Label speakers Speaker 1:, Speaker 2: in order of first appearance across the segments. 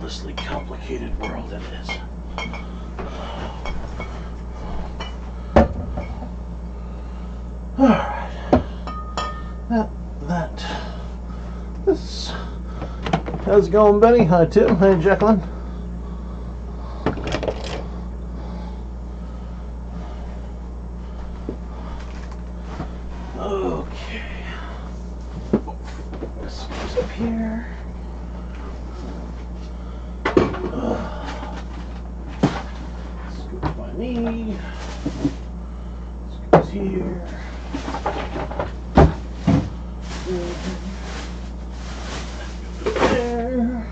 Speaker 1: ridiculously complicated world it is. Alright. This. How's it going, Benny? Hi, Tim. Hi, Jacqueline. Okay. This goes up here. Scoop by me. This goes here. There.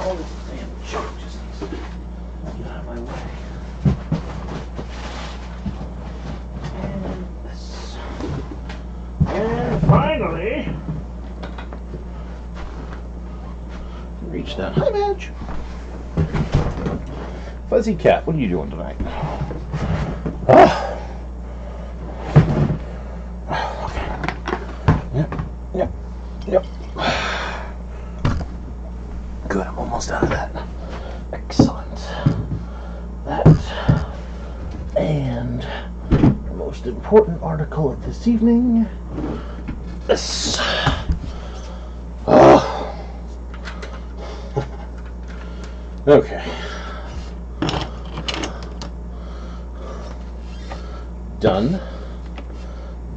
Speaker 1: All this damn junk just needs to get out of my way. And this. And finally, reach down. Hi, Madge. Fuzzy Cat, what are you doing tonight? Okay. Yep. Good, I'm almost out of that. Excellent. That. And the most important article of this evening. This. Okay. Done.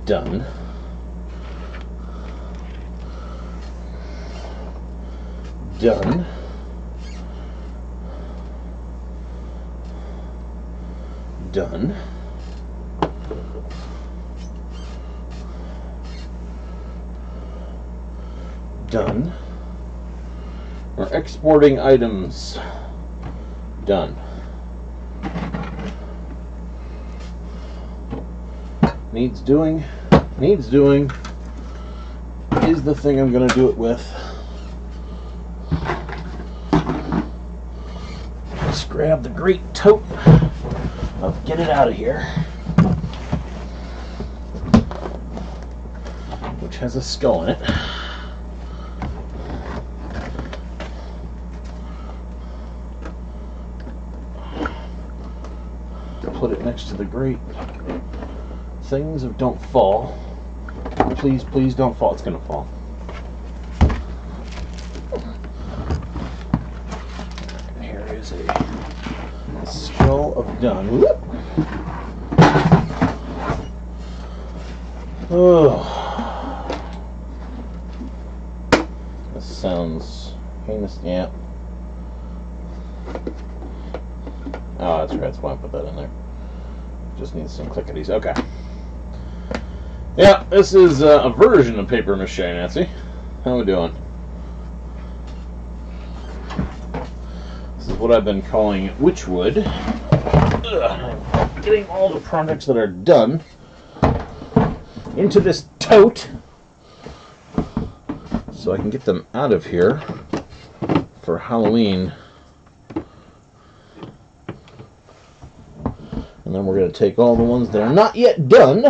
Speaker 1: Done. Done. Done. Done. We're exporting items. Done. Needs doing. Needs doing. Is the thing I'm going to do it with. Let's grab the great tote of get it out of here, which has a skull in it. Put it next to the great things of don't fall. Please, please don't fall. It's gonna fall. And here is a skull of done. Whoop. Oh, this sounds heinous. Yeah. Oh, that's right. That's why I put that in there. Just needs some clickities. Okay. Yeah, this is a version of paper mache, Nancy. How we doing? This is what I've been calling Witchwood. I'm getting all the projects that are done into this tote so I can get them out of here for Halloween. And then we're going to take all the ones that are not yet done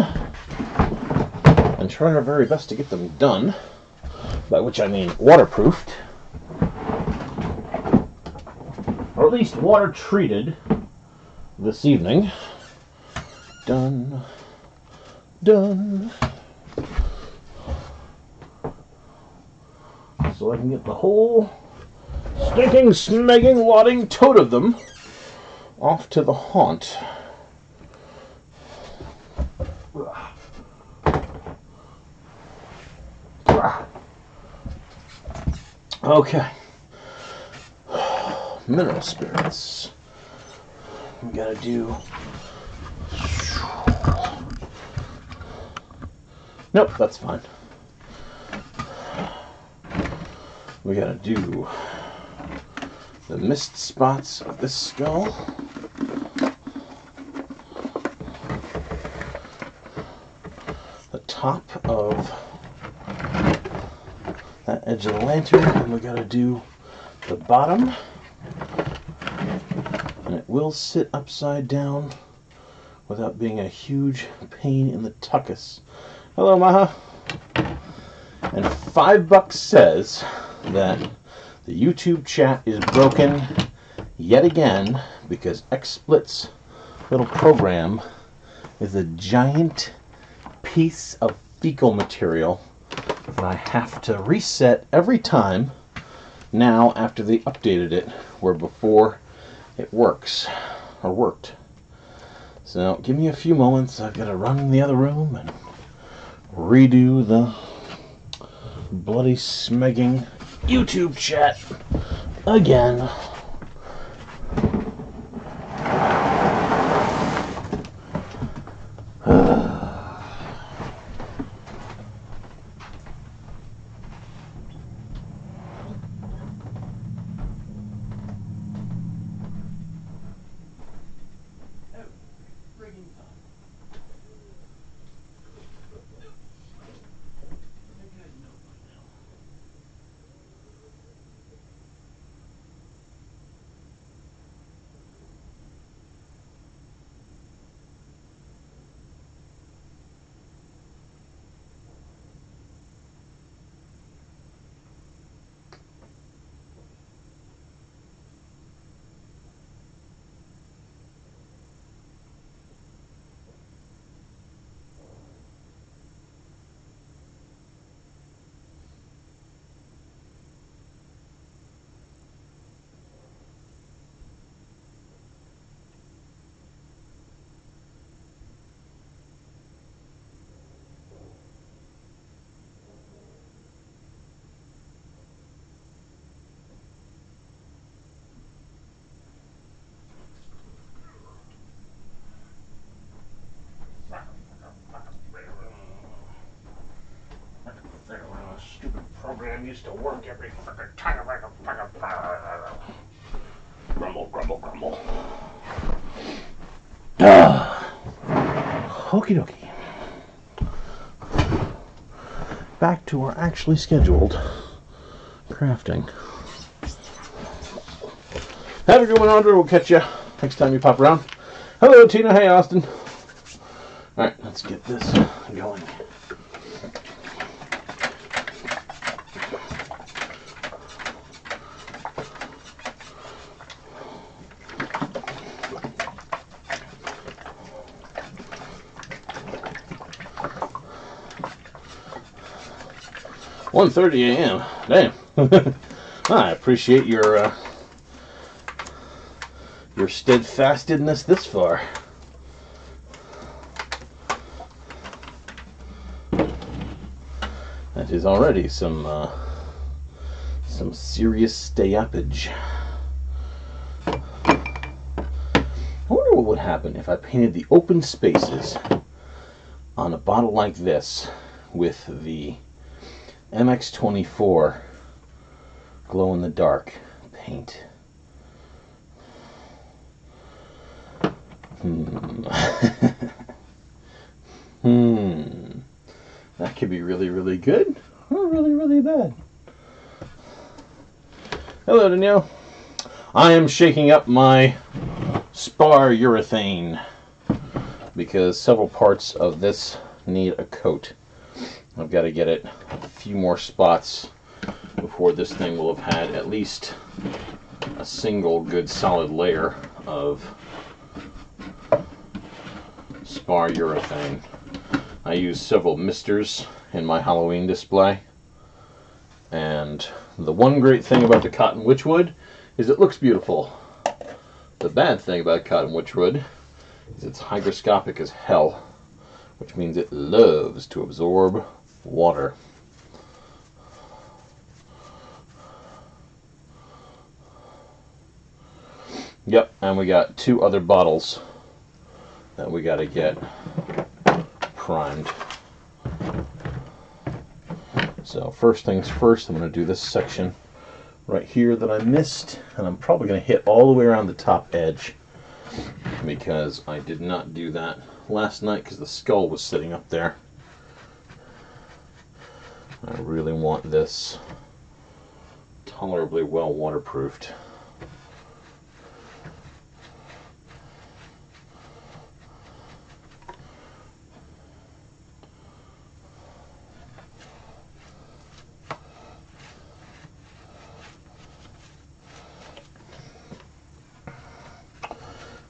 Speaker 1: and try our very best to get them done, by which I mean waterproofed, or at least water treated this evening. Done. Done. So I can get the whole stinking, smegging, wadding tote of them off to the haunt. Okay. Mineral spirits. We gotta do. Nope, that's fine. We gotta do the mist spots of this skull. The top of that edge of the lantern, and we gotta do the bottom, and it will sit upside down without being a huge pain in the tuchus. Hello, Maha. And $5 says that the YouTube chat is broken yet again because XSplit's little program is a giant piece of fecal material that I have to reset every time now after they updated it, where before it worked. So give me a few moments. I've got to run in the other room and redo the bloody smegging YouTube chat again. Stupid program used to work every fucking time. Grumble, grumble, grumble. Okie dokie. Back to our actually scheduled crafting. Have a good one, Andre. We'll catch you next time you pop around. Hello, Tina. Hey, Austin. Alright, let's get this going. $1:30 a.m. Damn. I appreciate your steadfastness this far. That is already some serious stay-uppage. I wonder what would happen if I painted the open spaces on a bottle like this with the MX-24 glow-in-the-dark paint. That could be really, really good, or really, really bad. Hello, Danielle. I am shaking up my spar urethane because several parts of this need a coat. I've got to get it a few more spots before this thing will have had at least a single good solid layer of spar urethane. I use several misters in my Halloween display, and the one great thing about the cotton witchwood is it looks beautiful. The bad thing about cotton witchwood is it's hygroscopic as hell, which means it loves to absorb water. Yep, and we got 2 other bottles that we got to get primed. So first things first, I'm going to do this section right here that I missed, and I'm probably going to hit all the way around the top edge because I did not do that last night because the skull was sitting up there. I really want this tolerably well waterproofed.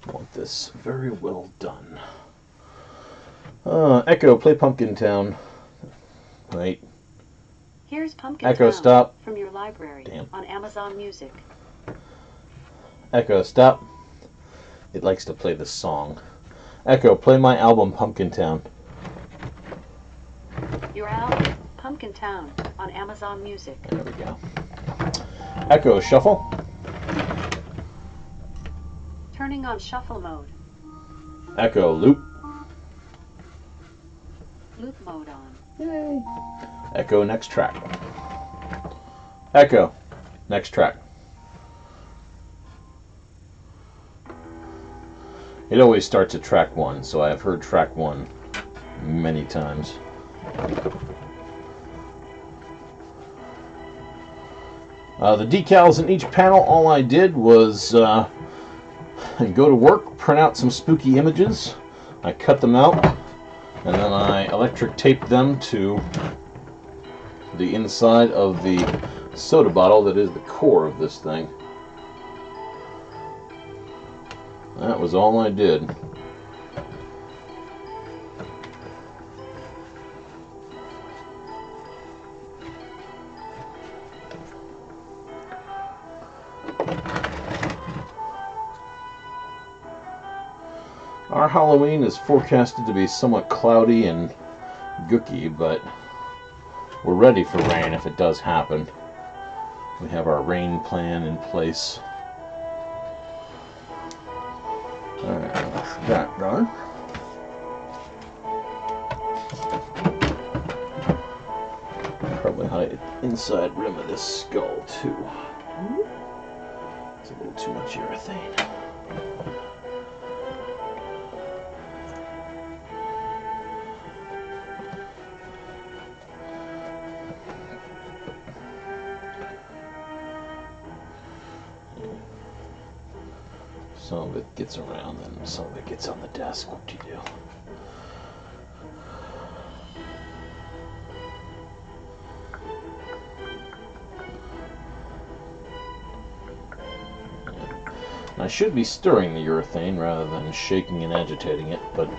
Speaker 1: I want this very well done. Echo, play Pumpkin Town. Right.
Speaker 2: Here's Pumpkin
Speaker 1: Echo,
Speaker 2: Town
Speaker 1: stop.
Speaker 2: from your library.
Speaker 1: Damn.
Speaker 2: On Amazon Music.
Speaker 1: Echo, stop. It likes to play this song. Echo, play my album Pumpkin Town.
Speaker 2: Your album, Pumpkin Town, on Amazon Music.
Speaker 1: There we go. Echo, shuffle.
Speaker 2: Turning on shuffle mode.
Speaker 1: Echo, loop.
Speaker 2: Loop mode on.
Speaker 1: Yay. Echo, next track. Echo, next track. It always starts at track 1, so I have heard track 1 many times. The decals in each panel, all I did was go to work, print out some spooky images. I cut them out, and then I electric taped them to the inside of the soda bottle that is the core of this thing. That was all I did. Our Halloween is forecasted to be somewhat cloudy and gooky, but we're ready for rain if it does happen. We have our rain plan in place. Alright, that's that done. Probably hide the inside rim of this skull too. It's a little too much urethane. Some of it gets around and some of it gets on the desk. What do you do? I should be stirring the urethane rather than shaking and agitating it, but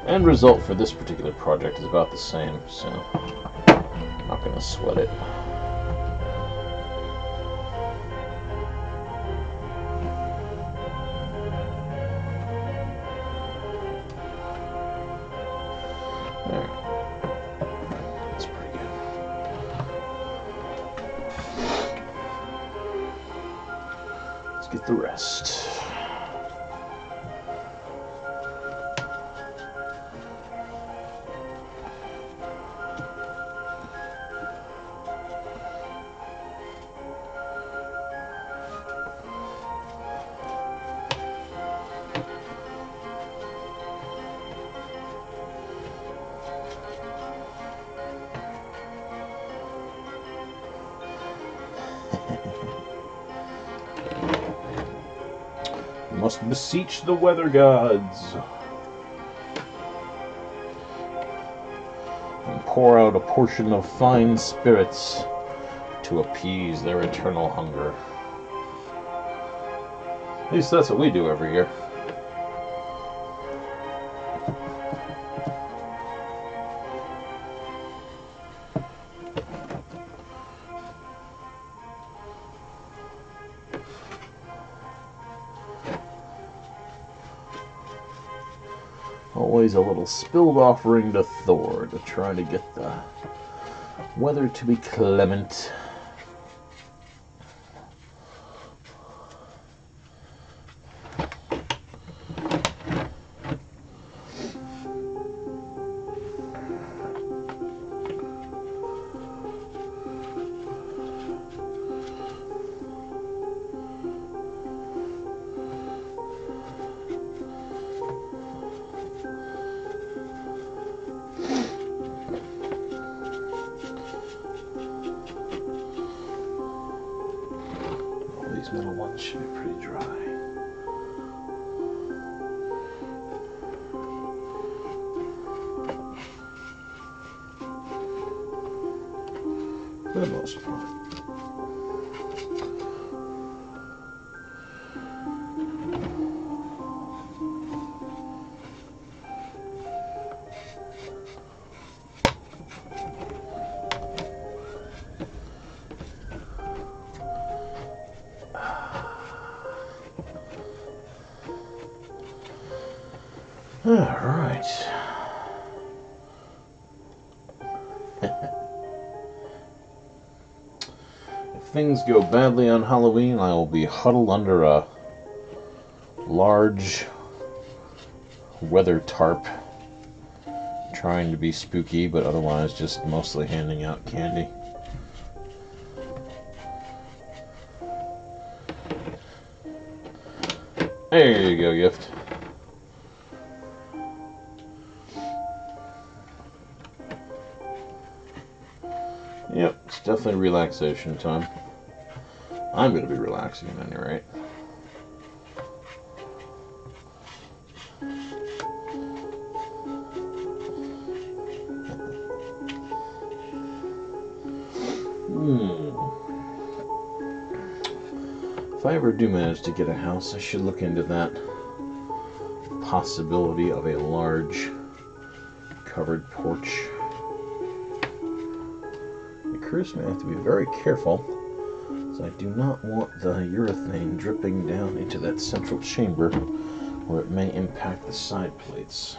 Speaker 1: end result for this particular project is about the same, so I'm not going to sweat it. That's pretty good. Let's get the rest. Must beseech the weather gods and pour out a portion of fine spirits to appease their eternal hunger. At least that's what we do every year. Always a little spilled offering to Thor to try to get the weather to be clement. These middle ones should be pretty dry. For the most part. Alright. If things go badly on Halloween, I will be huddled under a large weather tarp, trying to be spooky, but otherwise just mostly handing out candy. There you go, gift. Yep, it's definitely relaxation time. I'm going to be relaxing at any rate. If I ever do manage to get a house, I should look into that possibility of a large covered porch. It occurs to me I have to be very careful, as I do not want the urethane dripping down into that central chamber where it may impact the side plates.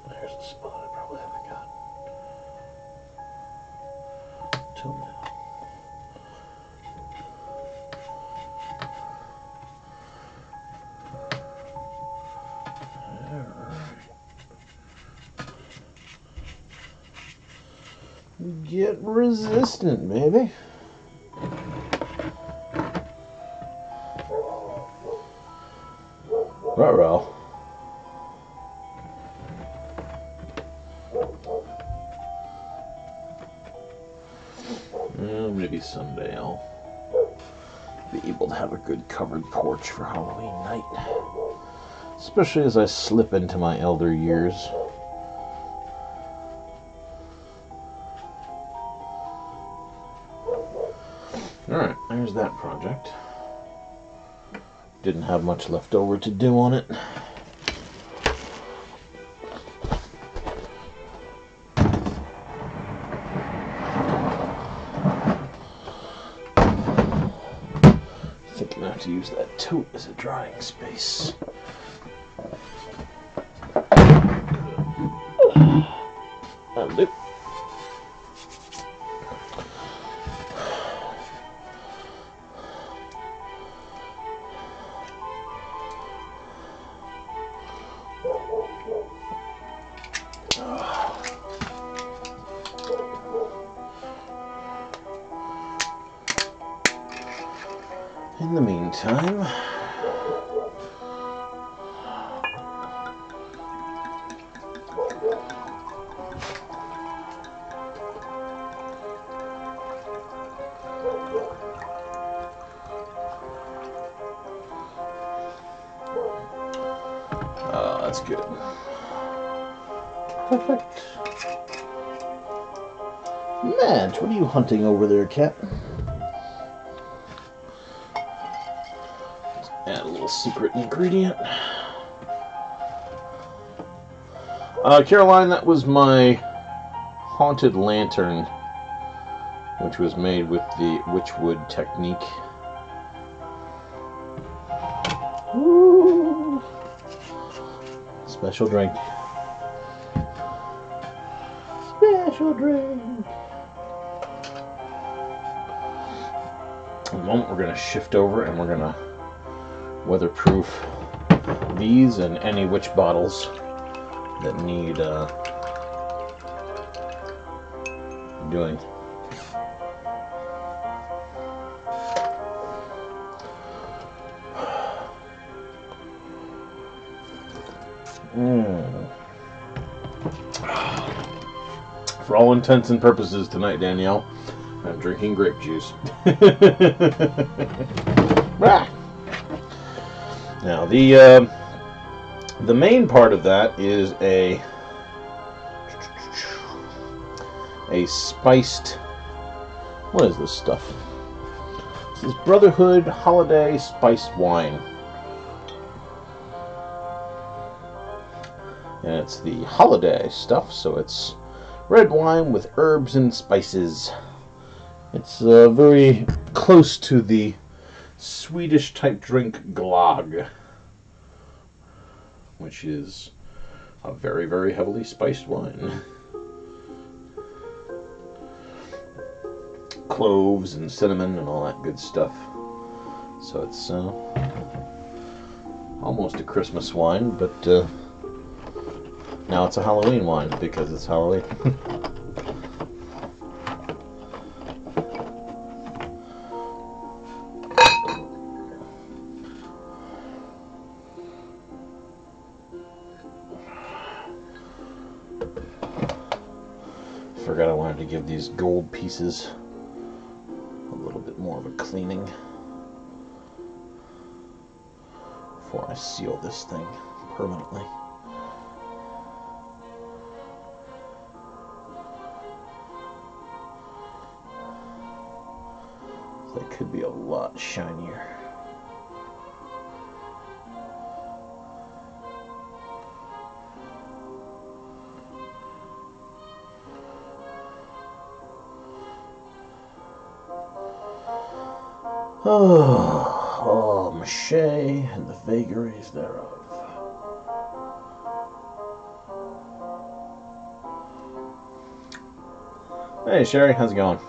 Speaker 1: There's the spot I probably haven't got till now. Alright. Get resistant, baby. Ruh-roh. Well, maybe someday I'll be able to have a good covered porch for Halloween night. Especially as I slip into my elder years. Alright, there's that project. Didn't have much left over to do on it. Thinking I have to use that tote as a drying space. That'll do. In the meantime, that's good. Perfect. Madge, what are you hunting over there, cat? Add a little secret ingredient. Caroline, that was my haunted lantern, which was made with the witchwood technique. Woo. Special drink. Special drink. In a moment, we're going to shift over and we're going to weatherproof these and any witch bottles that need doing. for all intents and purposes tonight, Danielle. I'm drinking grape juice. Now, the main part of that is a spiced... What is this stuff? This is Brotherhood Holiday Spiced Wine. And it's the holiday stuff, so it's red wine with herbs and spices. It's very close to the Swedish type drink Glögg, which is a very, very heavily spiced wine. Cloves and cinnamon and all that good stuff. So it's almost a Christmas wine, but now it's a Halloween wine because it's Halloween. Forgot I wanted to give these gold pieces a little bit more of a cleaning before I seal this thing permanently. That could be a lot shinier. Oh, mache and the vagaries thereof. Hey Sherry, how's it going?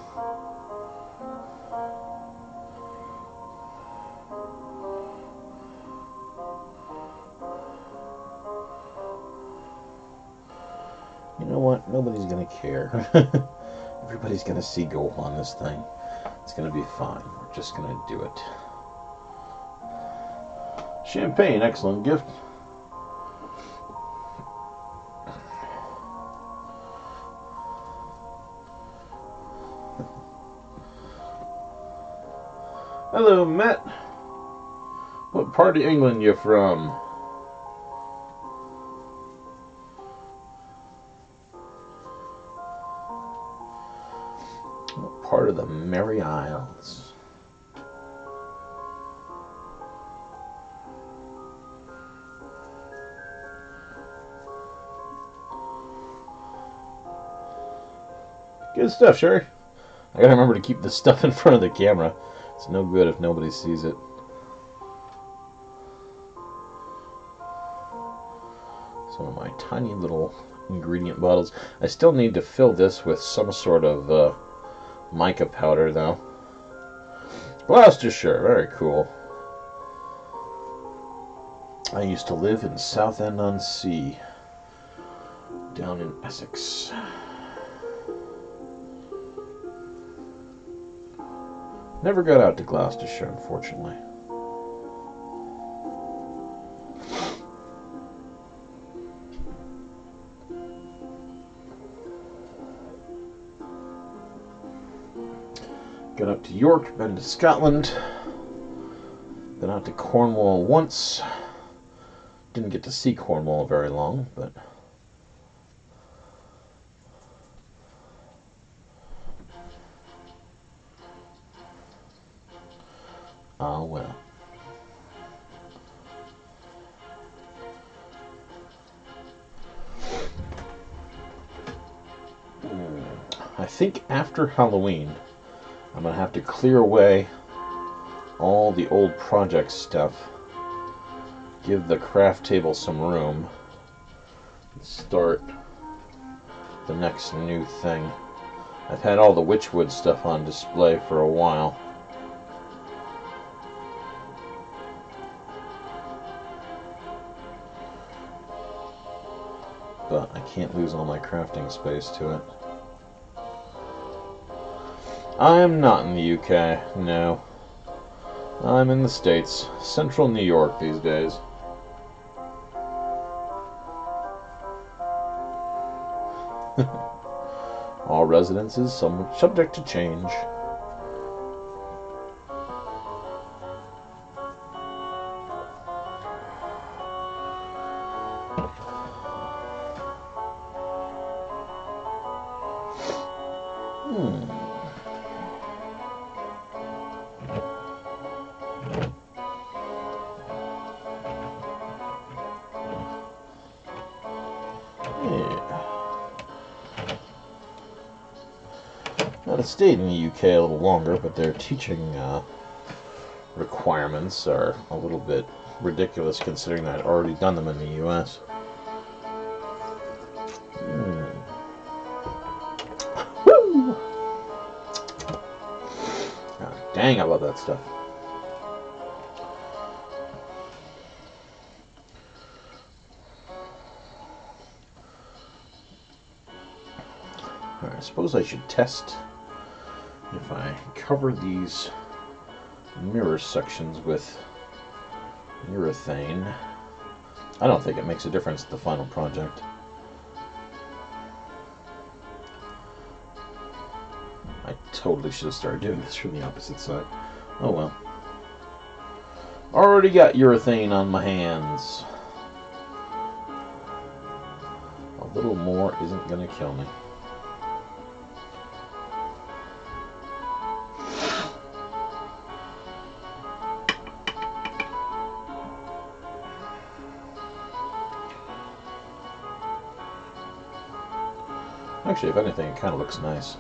Speaker 1: You know what? Nobody's gonna care. Everybody's gonna see gold on this thing. It's gonna be fine. We're just gonna do it. Champagne, excellent gift. Hello, Matt. What part of England you from? What part of the Merry Isles? Good stuff, Sherry. I gotta remember to keep this stuff in front of the camera. It's no good if nobody sees it. Some of my tiny little ingredient bottles. I still need to fill this with some sort of mica powder, though. Gloucestershire, very cool. I used to live in Southend-on-Sea, down in Essex. Never got out to Gloucestershire, unfortunately. Got up to York, been to Scotland, been out to Cornwall once. Didn't get to see Cornwall very long, but oh well. I think after Halloween, I'm going to have to clear away all the old project stuff, give the craft table some room, and start the next new thing. I've had all the Witchwood stuff on display for a while. But I can't lose all my crafting space to it. I'm not in the UK, no. I'm in the States, central New York these days. All residences somewhat subject to change. Now, I stayed in the UK a little longer, but their teaching requirements are a little bit ridiculous considering I'd already done them in the US. Woo! God dang, I love that stuff. I suppose I should test if I cover these mirror sections with urethane. I don't think it makes a difference to the final project. I totally should have started doing this from the opposite side. Oh well. Already got urethane on my hands. A little more isn't gonna kill me. Actually, if anything, it kind of looks nice.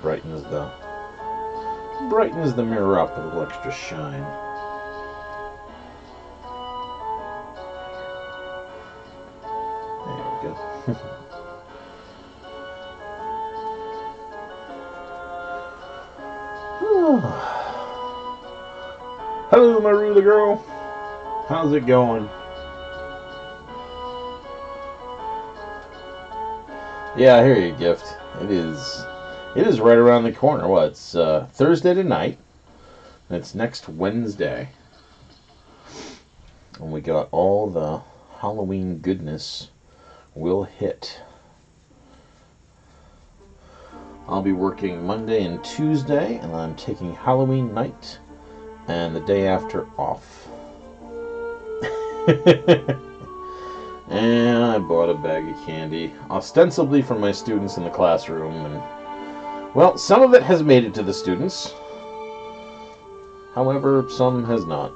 Speaker 1: Brightens the mirror up with a little extra shine. There we go. Hello, my Rula girl. How's it going? Yeah, I hear you, Gift. It is right around the corner. What? It's Thursday tonight, and it's next Wednesday, and we got all the Halloween goodness will hit. I'll be working Monday and Tuesday, and I'm taking Halloween night and the day after off. And I bought a bag of candy, ostensibly for my students in the classroom, and, well, some of it has made it to the students. However, some has not.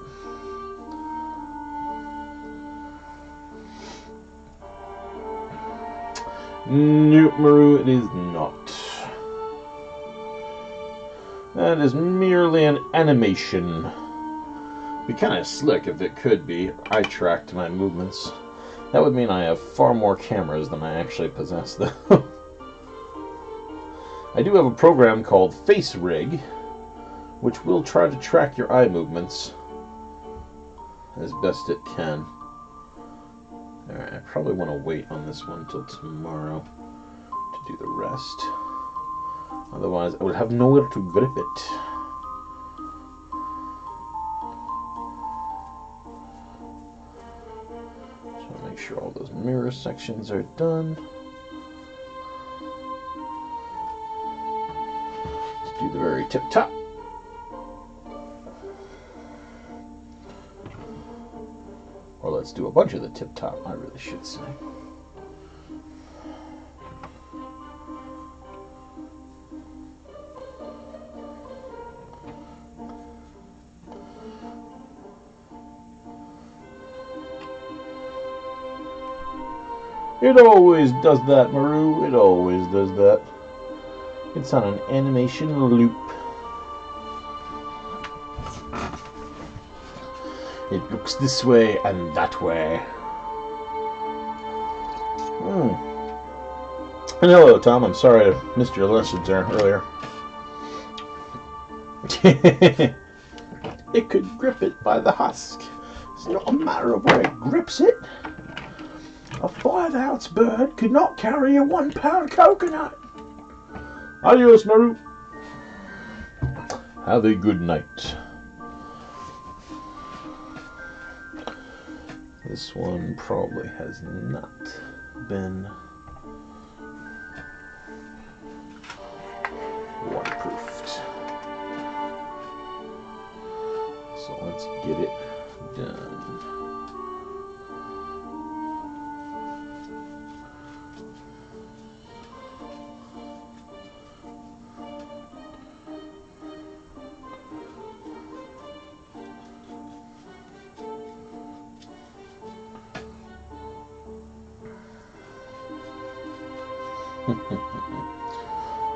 Speaker 1: Nope, Maru, it is not. That is merely an animation. Be kind of slick if it could be. I tracked my movements. That would mean I have far more cameras than I actually possess, though. I do have a program called Face Rig, which will try to track your eye movements as best it can. Alright, I probably want to wait on this one till tomorrow to do the rest. Otherwise, I would have nowhere to grip it. Make sure all those mirror sections are done. Let's do the very tip top. Or let's do a bunch of the tip top, I really should say. It always does that, Maru. It always does that. It's on an animation loop. It looks this way and that way. And hello, Tom. I'm sorry I missed your message there earlier. It could grip it by the husk. It's not a matter of where it grips it. A 5-ounce bird could not carry a 1-pound coconut. Adios, Maru. Have a good night. This one probably has not been let's get it done.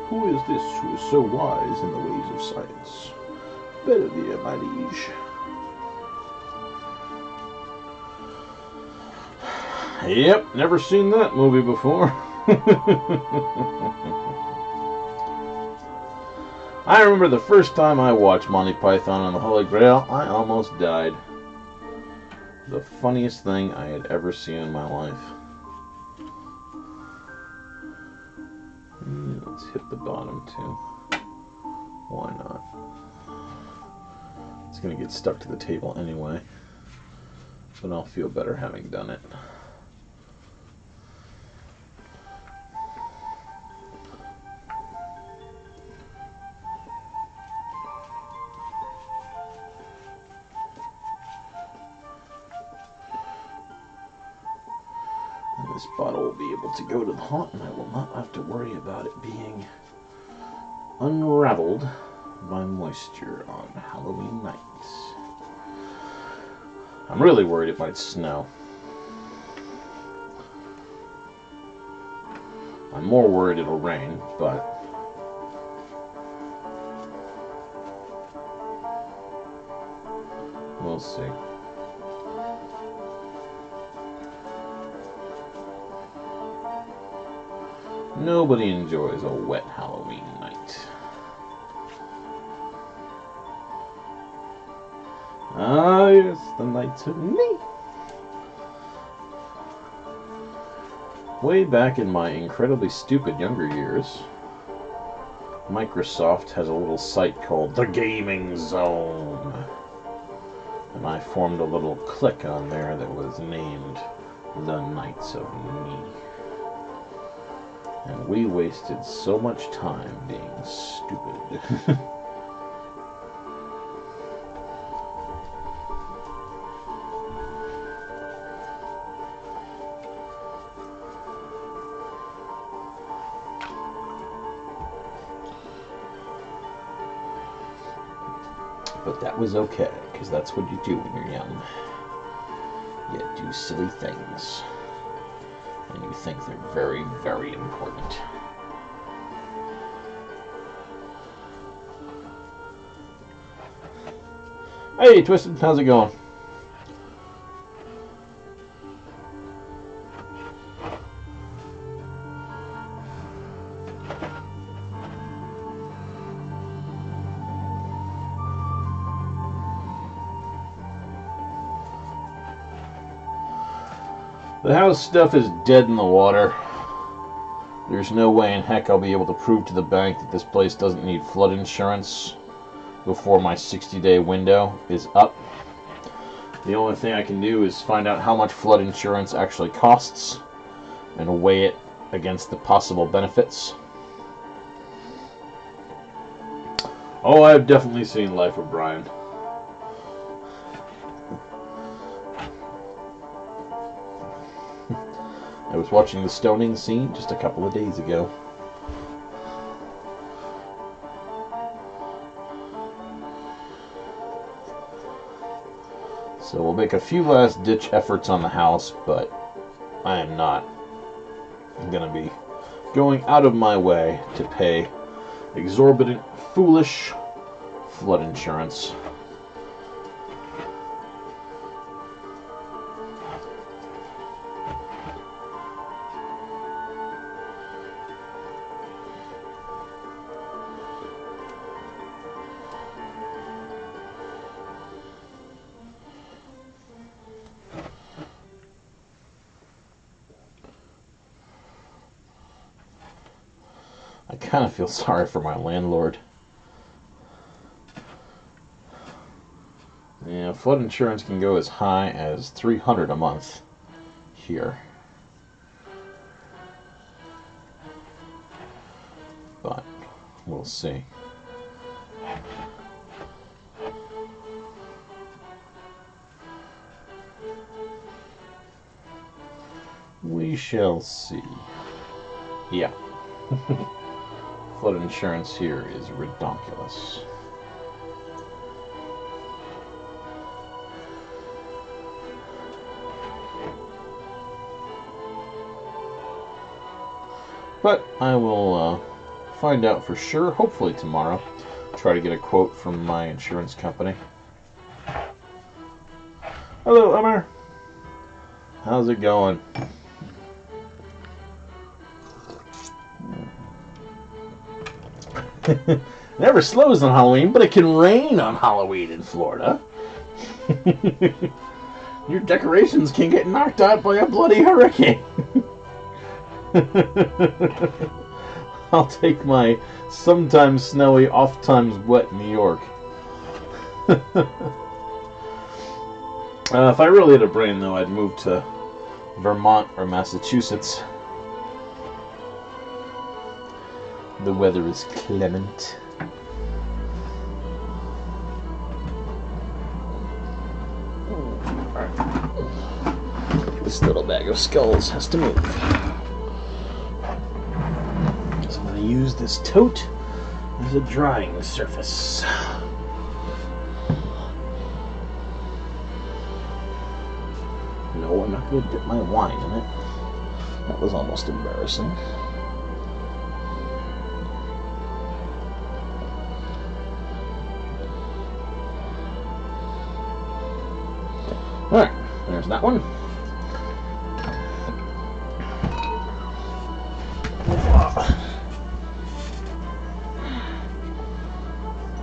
Speaker 1: Who is this who is so wise in the ways of science? Better dear, my liege. Yep, never seen that movie before. I remember the first time I watched Monty Python and the Holy Grail, I almost died. The funniest thing I had ever seen in my life. Let's hit the bottom too. Why not? It's going to get stuck to the table anyway, but I'll feel better having done it. And this bottle will be able to go to the haunt, and I will not have to worry about it being unraveled by moisture on Halloween night. I'm really worried it might snow. I'm more worried it'll rain, but we'll see. Nobody enjoys a wet Halloween night. Ah, yes, the Knights of Me. Way back in my incredibly stupid younger years, Microsoft has a little site called The Gaming Zone. And I formed a little clique on there that was named The Knights of Me. And we wasted so much time being stupid. But that was okay, because that's what you do when you're young. You do silly things. And you think they're very, very important. Hey, Twisted, how's it going? The house stuff is dead in the water. There's no way in heck I'll be able to prove to the bank that this place doesn't need flood insurance before my 60-day window is up. The only thing I can do is find out how much flood insurance actually costs and weigh it against the possible benefits. Oh, I've definitely seen Life of Brian. I was watching the stoning scene just a couple of days ago. So we'll make a few last-ditch efforts on the house, but I am not going to be going out of my way to pay exorbitant, foolish flood insurance. I kind of feel sorry for my landlord. Yeah, flood insurance can go as high as $300 a month here. But we'll see. We shall see. Yeah. Flood insurance here is redonkulous. But I will find out for sure, hopefully tomorrow. Try to get a quote from my insurance company. Hello, Umar. How's it going? Never slows on Halloween, but it can rain on Halloween in Florida. Your decorations can get knocked out by a bloody hurricane. I'll take my sometimes snowy, oft-times wet New York. If I really had a brain, though, I'd move to Vermont or Massachusetts. The weather is clement. This little bag of skulls has to move. So I'm going to use this tote as a drying surface. No, I'm not going to dip my wine in it. That was almost embarrassing. Alright, there's that one.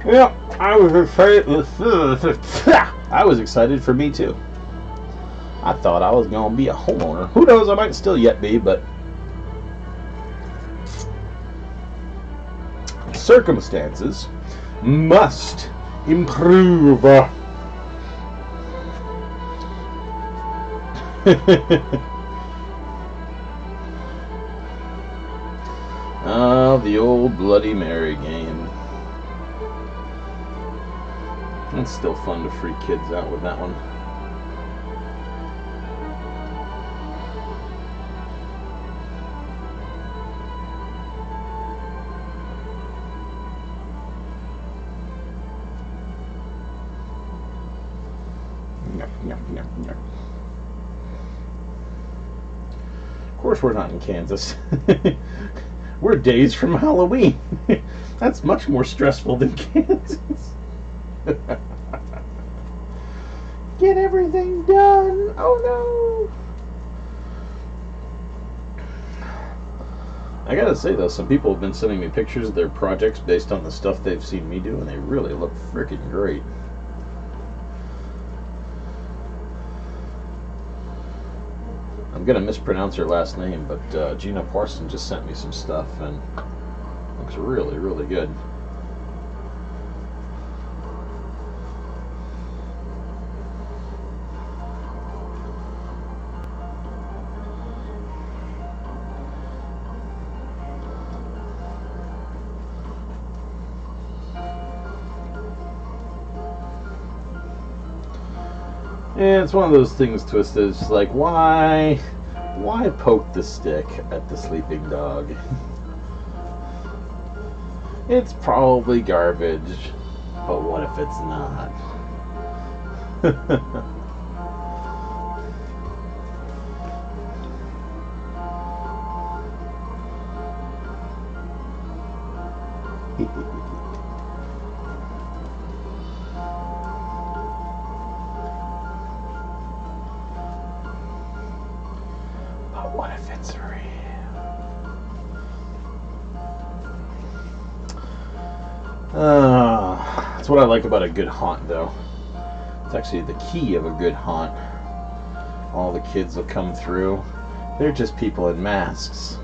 Speaker 1: Yeah, I was excited for me too. I thought I was going to be a homeowner. Who knows, I might still yet be, but circumstances must improve. Oh, the old Bloody Mary game. It's still fun to freak kids out with that one. Of course we're not in Kansas. We're days from Halloween. That's much more stressful than Kansas. Get everything done. Oh no. I gotta say though, some people have been sending me pictures of their projects based on the stuff they've seen me do, and they really look freaking great. I'm gonna mispronounce her last name, but Gina Parson just sent me some stuff and looks really, really good. And it's one of those things, Twisted. It's like, why poke the stick at the sleeping dog? It's probably garbage, but what if it's not? What if it's real? That's what I like about a good haunt, though. It's actually the key of a good haunt. All the kids will come through. They're just people in masks.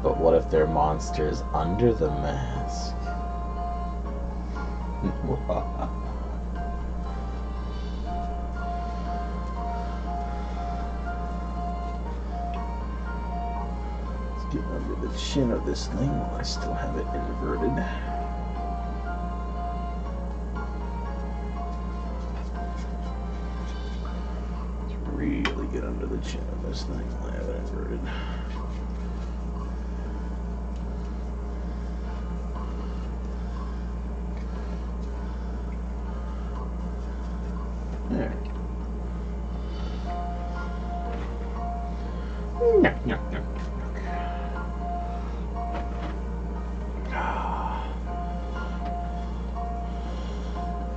Speaker 1: But what if they're monsters under the mask? Get under the chin of this thing while I still have it inverted. It's really get under the chin of this thing. I have it inverted. There. Yuck, yuck, yuck.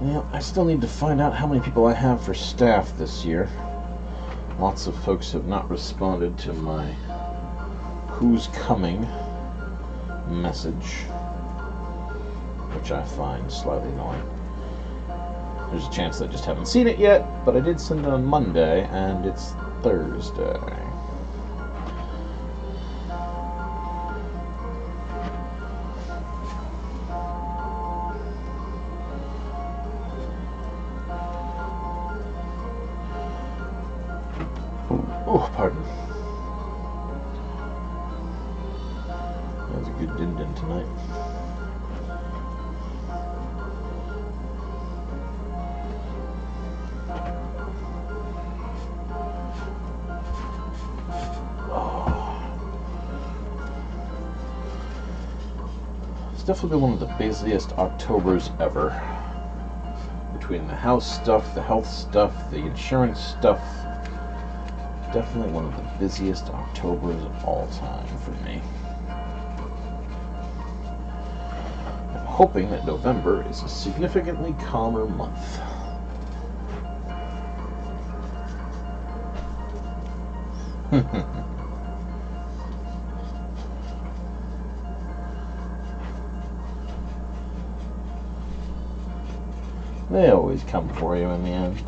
Speaker 1: Well, I still need to find out how many people I have for staff this year. Lots of folks have not responded to my who's coming message, which I find slightly annoying. There's a chance I just haven't seen it yet, but I did send it on Monday, and it's Thursday. Oh, pardon. That was a good din-din tonight. It's definitely been one of the busiest Octobers ever. Between the house stuff, the health stuff, the insurance stuff. Definitely one of the busiest Octobers of all time for me. I'm hoping that November is a significantly calmer month. They always come for you in the end.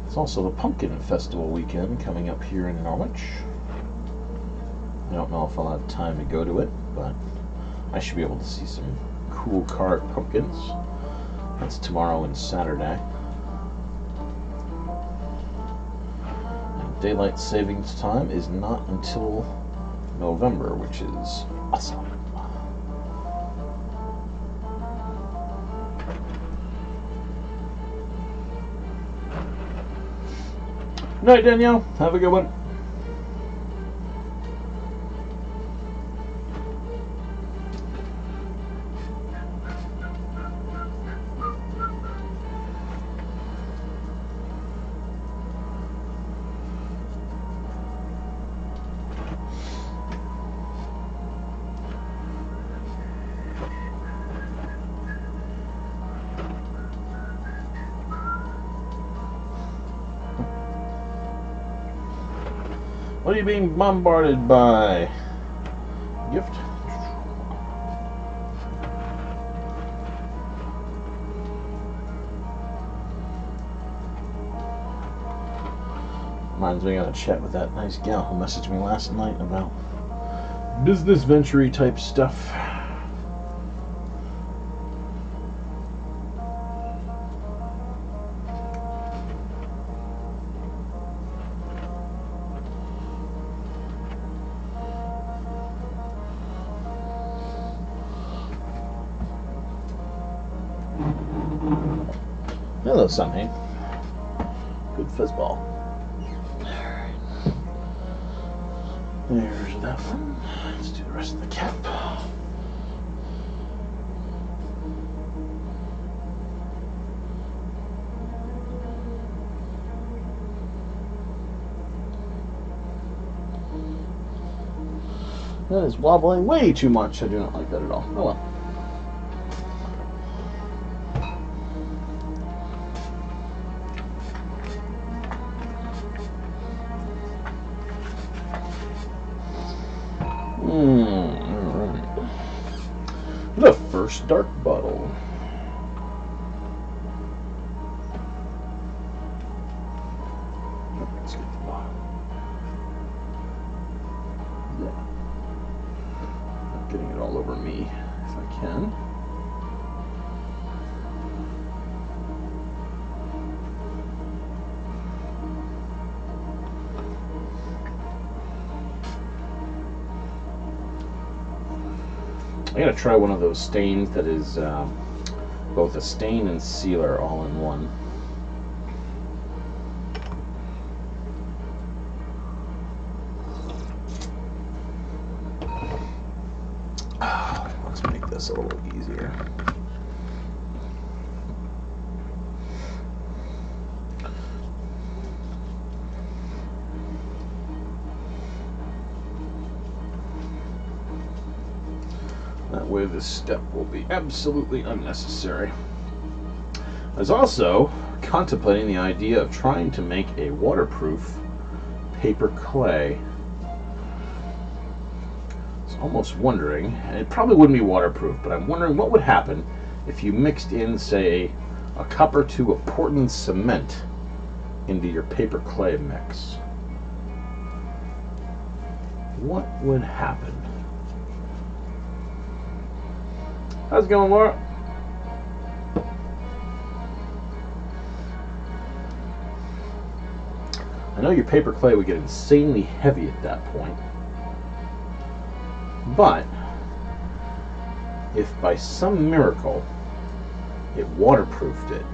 Speaker 1: It's also the Pumpkin Festival weekend coming up here in Norwich. I don't know if I'll have time to go to it, but I should be able to see some cool carved pumpkins. That's tomorrow and Saturday. And daylight savings time is not until November, which is awesome. Good night, Danielle. Have a good one. What are you being bombarded by? Gift? Reminds me, I got to chat with that nice gal who messaged me last night about business venture-y type stuff. Hello, Sunny. Good fuzzball. Alright. There's that one. Let's do the rest of the cap. That is wobbling way too much. I do not like that at all. Oh well. Alright. The first dark bottle. Let's get the bottom. Yeah. Not getting it all over me if I can. I gotta try one of those stains that is both a stain and sealer all in one. Let's make this a little easier. That way this step will be absolutely unnecessary. I was also contemplating the idea of trying to make a waterproof paper clay. I was almost wondering, and it probably wouldn't be waterproof, but I'm wondering what would happen if you mixed in, say, a cup or two of Portland cement into your paper clay mix. What would happen? How's it going, Laura? I know your paper clay would get insanely heavy at that point, but if by some miracle it waterproofed it,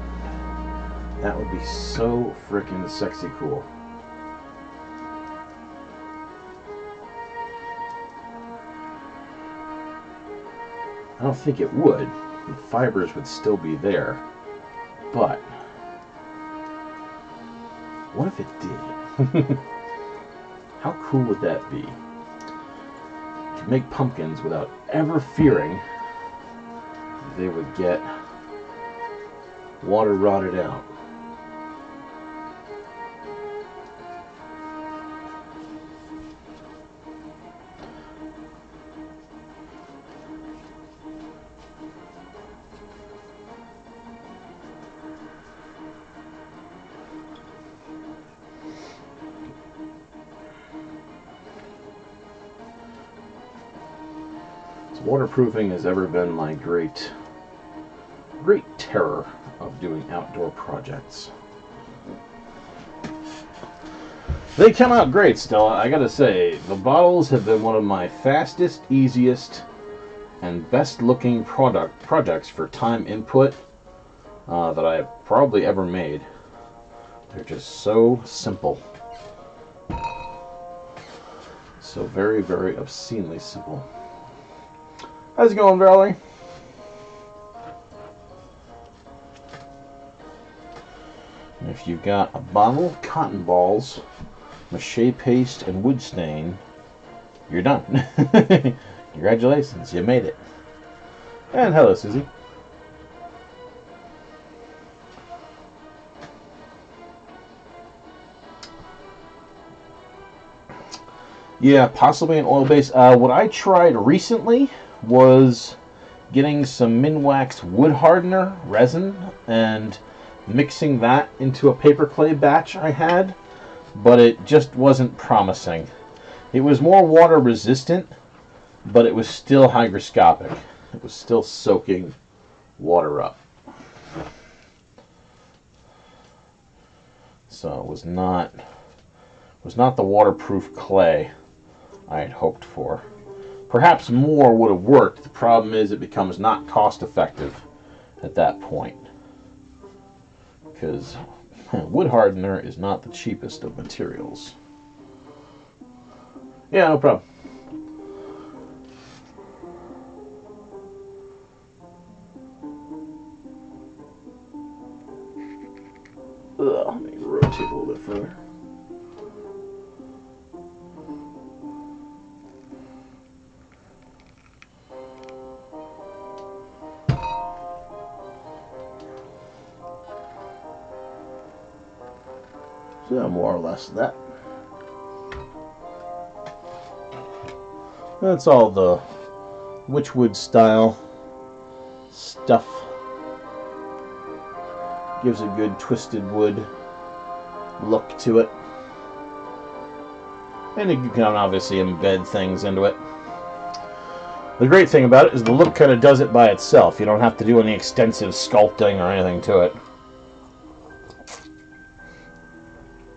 Speaker 1: that would be so freaking sexy cool. I don't think it would. The fibers would still be there. But what if it did? How cool would that be? To make pumpkins without ever fearing they would get water rotted out. Waterproofing has ever been my great terror of doing outdoor projects. They come out great still, I gotta say. The bottles have been one of my fastest, easiest, and best looking projects for time input that I have probably ever made. They're just so simple. So very, very obscenely simple. How's it going, Valerie? And if you've got a bottle, cotton balls, mache paste, and wood stain, you're done. Congratulations, you made it. And hello, Susie. Yeah, possibly an oil base. What I tried recently was getting some min-waxed wood hardener resin and mixing that into a paper clay batch I had, but it just wasn't promising. It was more water resistant, but it was still hygroscopic. It was still soaking water up. So it was not the waterproof clay I had hoped for. Perhaps more would have worked. The problem is it becomes not cost effective at that point, because wood hardener is not the cheapest of materials. Yeah, no problem. Let me rotate a little bit further. So more or less that. That's all the witchwood style stuff. Gives a good twisted wood look to it. And you can obviously embed things into it. The great thing about it is the look kind of does it by itself. You don't have to do any extensive sculpting or anything to it.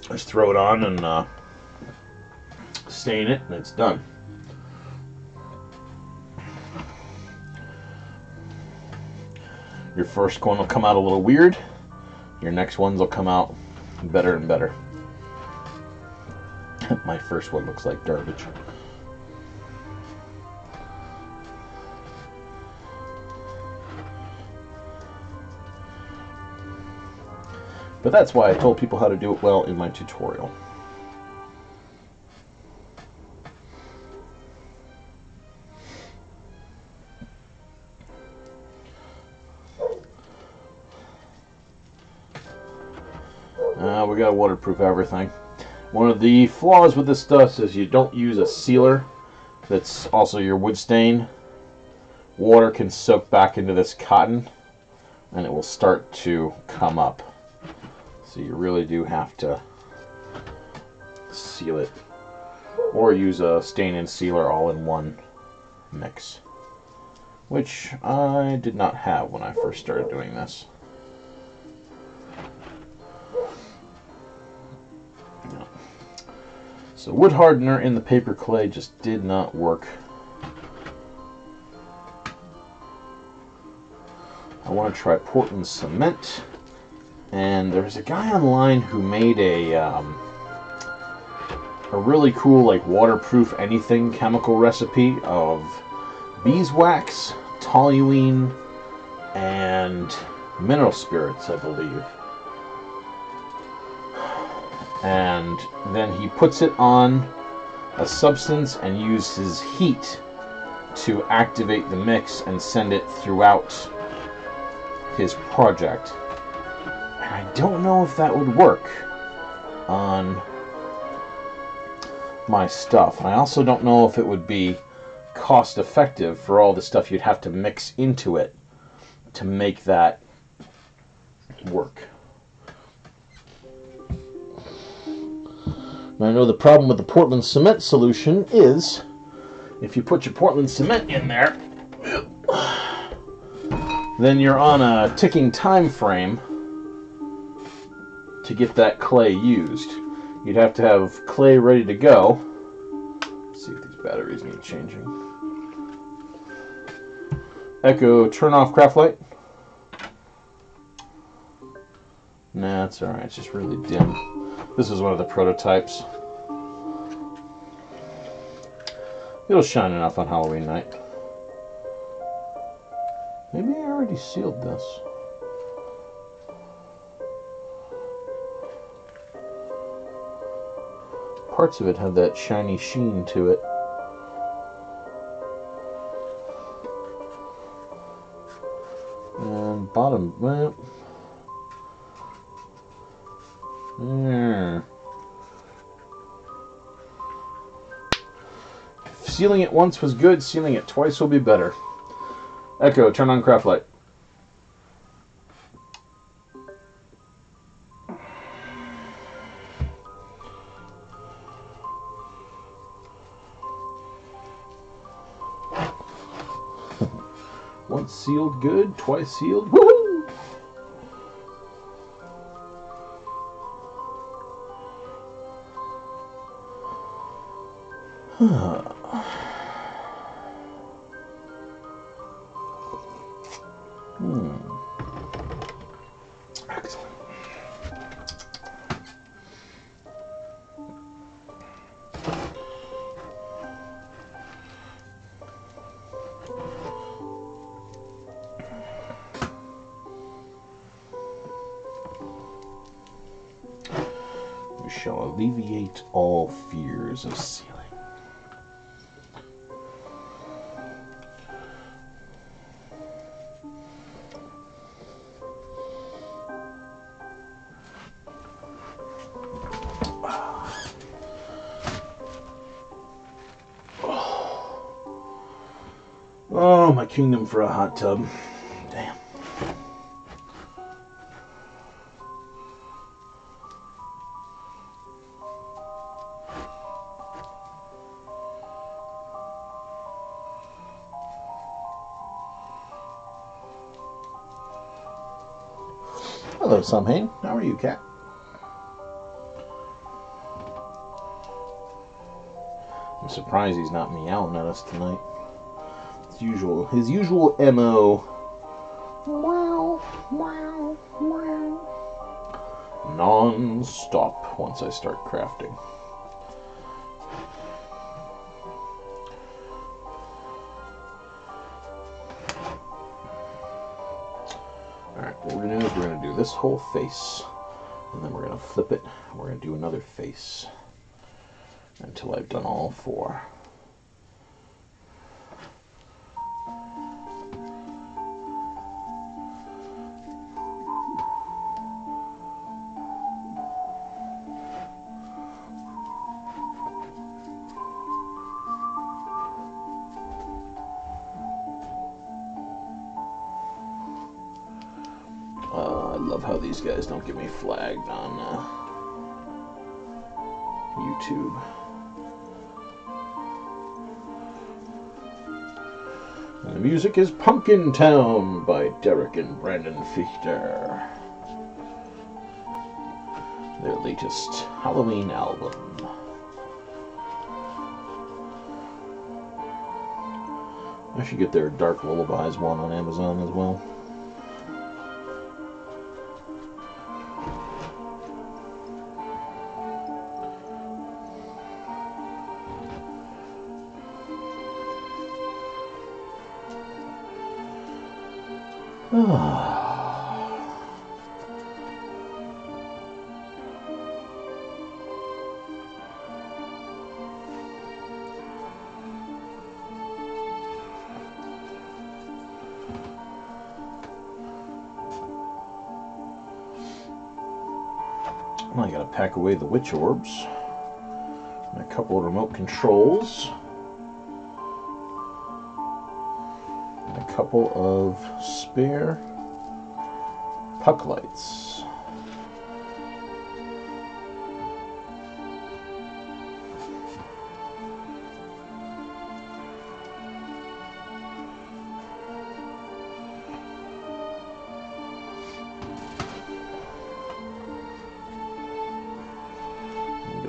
Speaker 1: Just throw it on and stain it, and it's done. Your first one will come out a little weird. Your next ones will come out better and better. My first one looks like garbage. But that's why I told people how to do it well in my tutorial. We gotta waterproof everything. One of the flaws with this stuff is you don't use a sealer that's also your wood stain. Water can soak back into this cotton and it will start to come up. So you really do have to seal it, or use a stain and sealer all in one mix, which I did not have when I first started doing this. So wood hardener in the paper clay just did not work. I want to try Portland cement, and there's a guy online who made a really cool like waterproof anything chemical recipe of beeswax, toluene, and mineral spirits, I believe. And then he puts it on a substance and uses heat to activate the mix and send it throughout his project. And I don't know if that would work on my stuff. And I also don't know if it would be cost effective for all the stuff you'd have to mix into it to make that work. I know the problem with the Portland cement solution is if you put your Portland cement in there, then you're on a ticking time frame to get that clay used. You'd have to have clay ready to go. Let's see if these batteries need changing. Echo, turn off craft light. Nah, it's alright, it's just really dim. This is one of the prototypes. It'll shine enough on Halloween night. Maybe I already sealed this. Parts of it have that shiny sheen to it. And bottom, well, if sealing it once was good, sealing it twice will be better. Echo, turn on craft light. Once sealed good, twice sealed. Woohoo! Excellent. We shall alleviate all fears of sealing. Oh, my kingdom for a hot tub. Damn. Hello, Samhain. How are you, cat? I'm surprised he's not meowing at us tonight. His usual MO. Wow. Non-stop once I start crafting. Alright, what we're going to do is we're going to do this whole face, and then we're going to flip it, and we're going to do another face until I've done all four. I love how these guys don't get me flagged on YouTube. And the music is Pumpkin Town by Derek and Brandon Fichter. Their latest Halloween album. I should get their Dark Lullabies one on Amazon as well. I gotta pack away the witch orbs and a couple of remote controls and a couple of spare puck lights.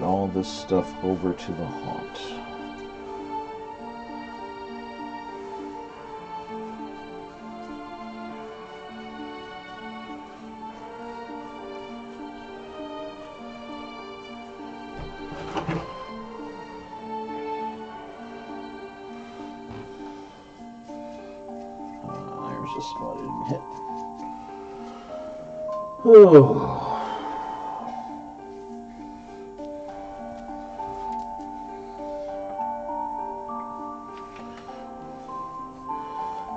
Speaker 1: All this stuff over to the haunt. There's a spot I didn't hit. Oh.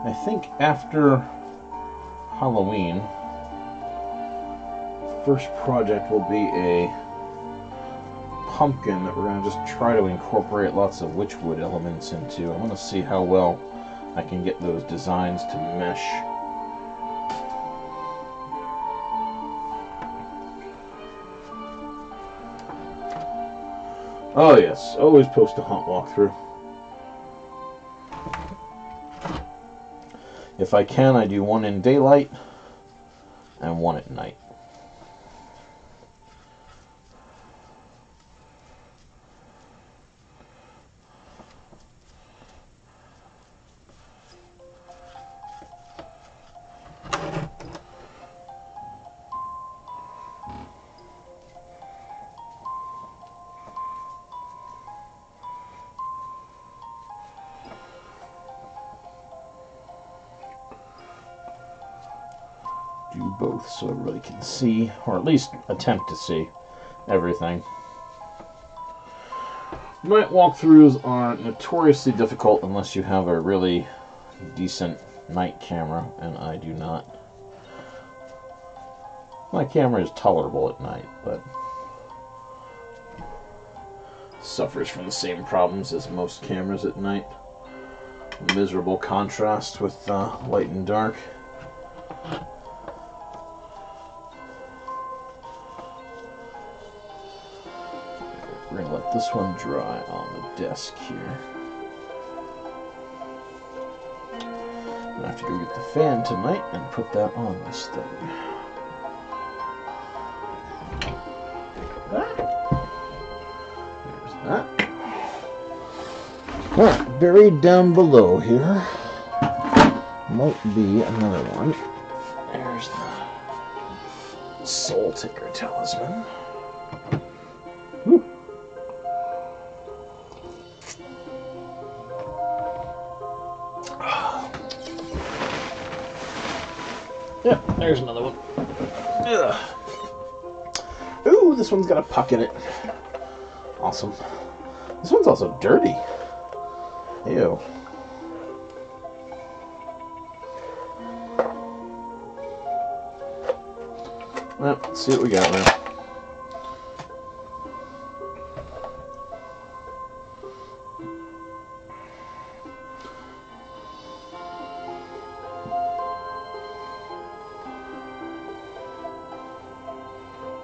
Speaker 1: I think after Halloween, first project will be a pumpkin that we're going to just try to incorporate lots of witchwood elements into. I want to see how well I can get those designs to mesh. Oh yes, always post a haunt walkthrough. If I can, I do one in daylight and one at night. Do both so everybody can see, or at least attempt to see, everything. Night walkthroughs are notoriously difficult unless you have a really decent night camera, and I do not. My camera is tolerable at night, but suffers from the same problems as most cameras at night. Miserable contrast with light and dark. We're going to let this one dry on the desk here. I'm going to have to go get the fan tonight and put that on this thing. There's that. Alright, buried down below here might be another one. There's the Soul Ticker Talisman. Whew. Yeah, there's another one. Ugh. Ooh, this one's got a puck in it. Awesome. This one's also dirty. Ew. Well, let's see what we got now.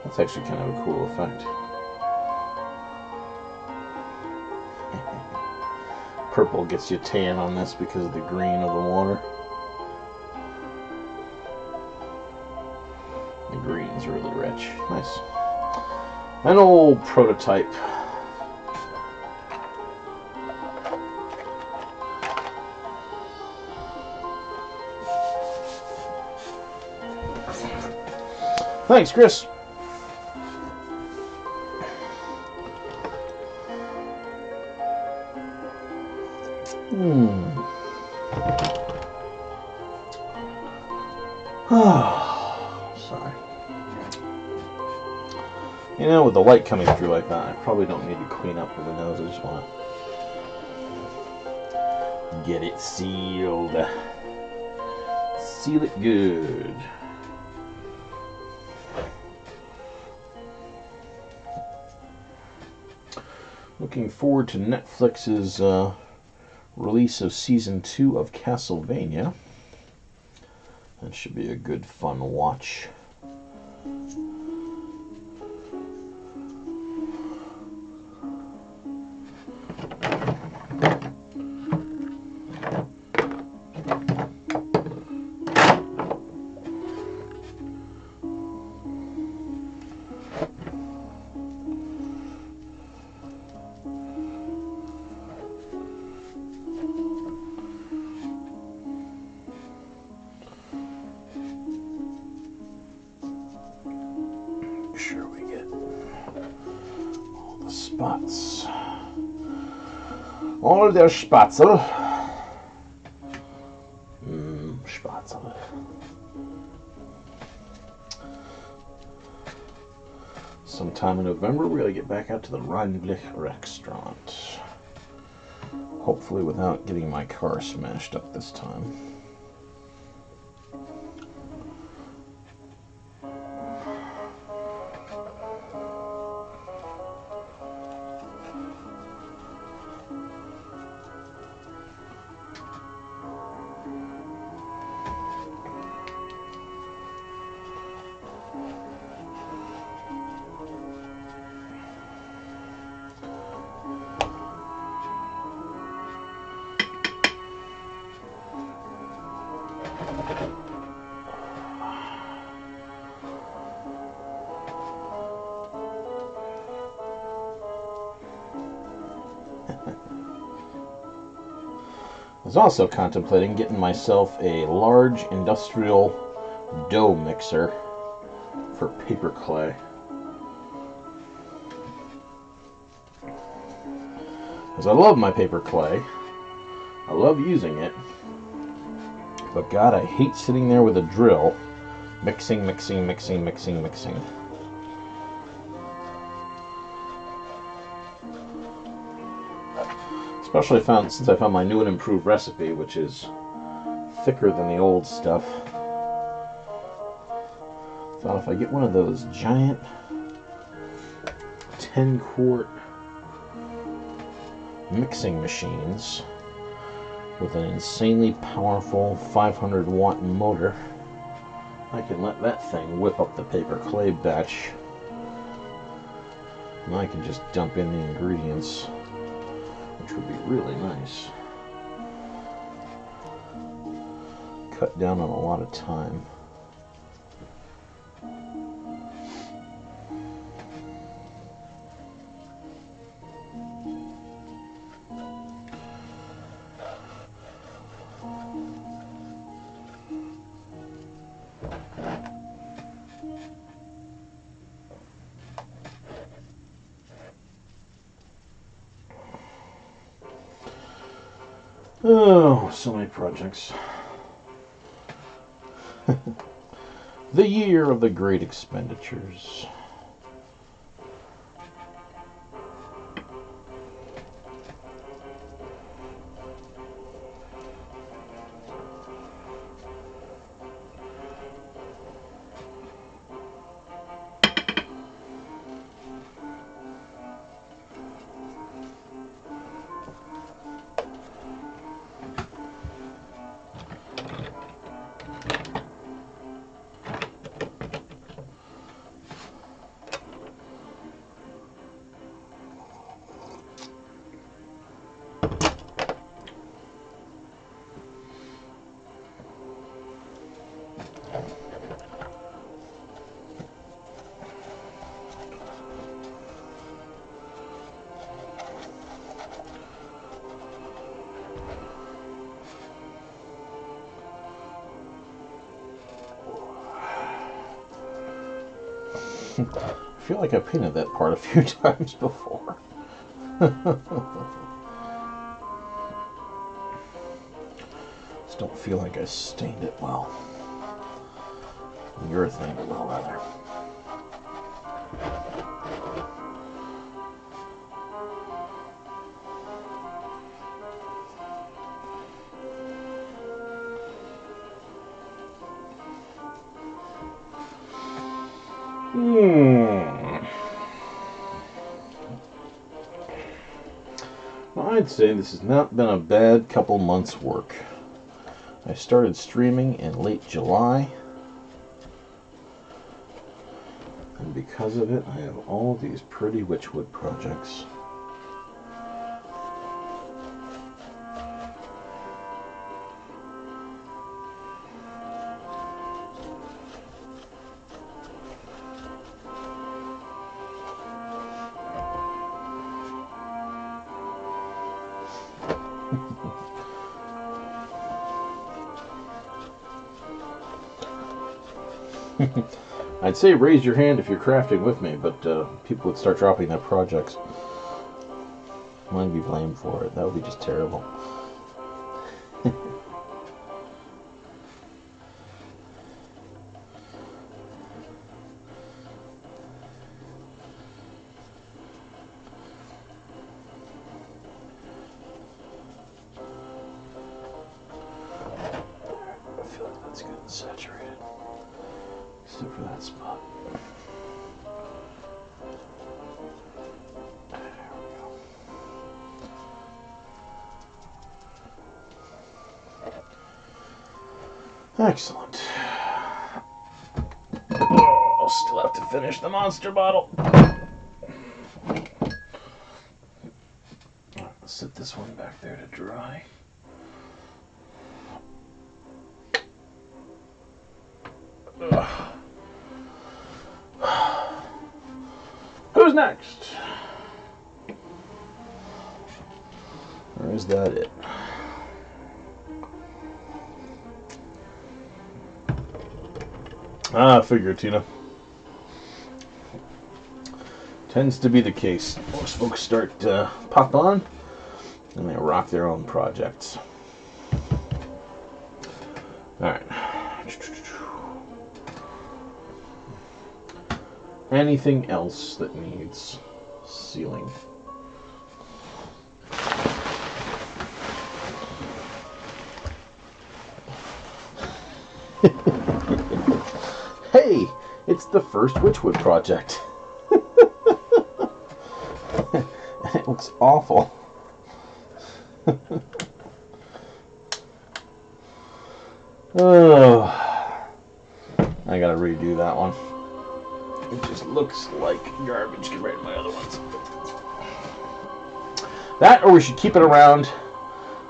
Speaker 1: That's actually kind of a cool effect. Purple gets you tan on this because of the green of the water. The green's really rich. Nice. An old prototype. Thanks, Chris. Sorry. You know, with the light coming through like that, I probably don't need to clean up the windows. I just want to get it sealed. Seal it good. Looking forward to Netflix's release of Season 2 of Castlevania. That should be a good, fun watch. Sure we get all the spots. All their Spatzel. Spatzel. Sometime in November, we're going to get back out to the Rheinblick restaurant. Hopefully without getting my car smashed up this time. I was also contemplating getting myself a large industrial dough mixer for paper clay. Because I love my paper clay. I love using it. But God, I hate sitting there with a drill mixing. Especially since I found my new and improved recipe, which is thicker than the old stuff. Thought if I get one of those giant 10-quart mixing machines with an insanely powerful 500-watt motor, I can let that thing whip up the paper clay batch, and I can just dump in the ingredients, which would be really nice. Cut down on a lot of time. Oh, so many projects. The year of the great expenditures. I feel like I painted that part a few times before. Just don't feel like I stained it well. Urethane it well, rather. Well, I'd say this has not been a bad couple months' work. I started streaming in late July, and because of it, I have all these pretty witchwood projects. I'd say raise your hand if you're crafting with me, but people would start dropping their projects. I'd be blamed for it. That would be just terrible. I feel like that's good and saturated. Except for that spot. There we go. Excellent. Oh, I'll still have to finish the monster bottle. I'll set this one back there to dry. Ugh. Who's next? Or is that it? I figure, Tina. Tends to be the case. Most folks start pop on and they rock their own projects. Alright. Anything else that needs sealing? Hey, it's the first Witchwood project. And it looks awful. Oh, I gotta redo that one. It just looks like garbage compared to my other ones. That, or we should keep it around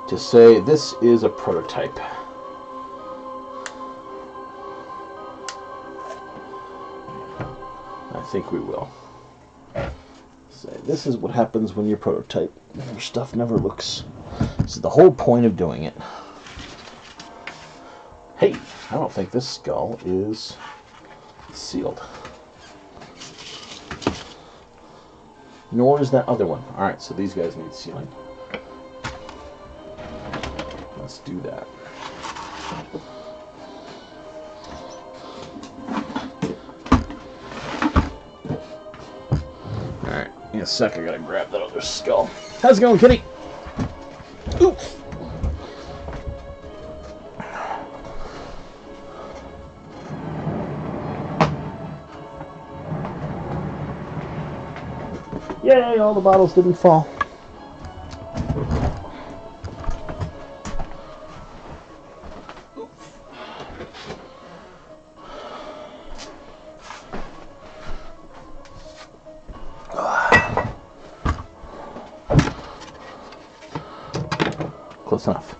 Speaker 1: to say this is a prototype. I think we will. Say this is what happens when you prototype. Your stuff never looks. This is the whole point of doing it. Hey! I don't think this skull is sealed. Nor is that other one. Alright, so these guys need sealing. Let's do that. Alright, in a sec I gotta grab that other skull. How's it going, kitty? Ooh. Yay, all the bottles didn't fall. Close enough.